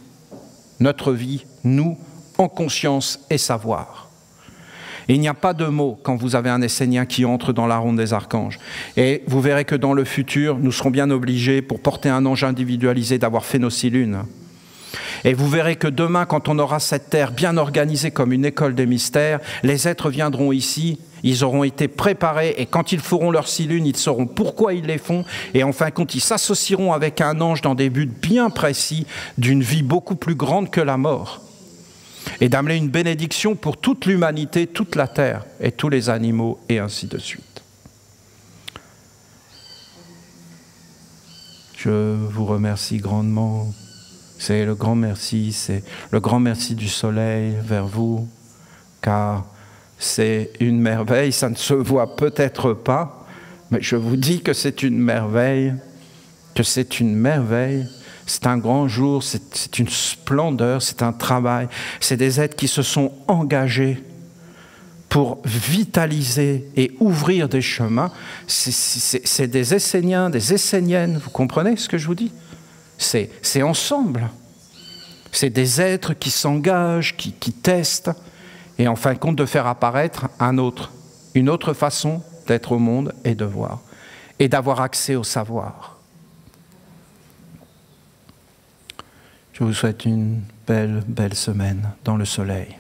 Notre vie, nous, en conscience et savoir. Et il n'y a pas de mots quand vous avez un Essénien qui entre dans la ronde des archanges. Et vous verrez que dans le futur, nous serons bien obligés, pour porter un ange individualisé, d'avoir Phénocilune. Et vous verrez que demain, quand on aura cette terre bien organisée comme une école des mystères, les êtres viendront ici, ils auront été préparés, et quand ils feront leur silune, ils sauront pourquoi ils les font, et en fin de compte, ils s'associeront avec un ange dans des buts bien précis d'une vie beaucoup plus grande que la mort. Et d'amener une bénédiction pour toute l'humanité, toute la terre, et tous les animaux, et ainsi de suite. Je vous remercie grandement. C'est le grand merci du soleil vers vous, car c'est une merveille, ça ne se voit peut-être pas, mais je vous dis que c'est une merveille, c'est un grand jour, c'est une splendeur, c'est un travail, c'est des êtres qui se sont engagés pour vitaliser et ouvrir des chemins. C'est des Esséniens, des Esséniennes, vous comprenez ce que je vous dis ? C'est ensemble. C'est des êtres qui s'engagent, qui testent, et en fin de compte de faire apparaître une autre façon d'être au monde et de voir, et d'avoir accès au savoir. Je vous souhaite une belle semaine dans le soleil.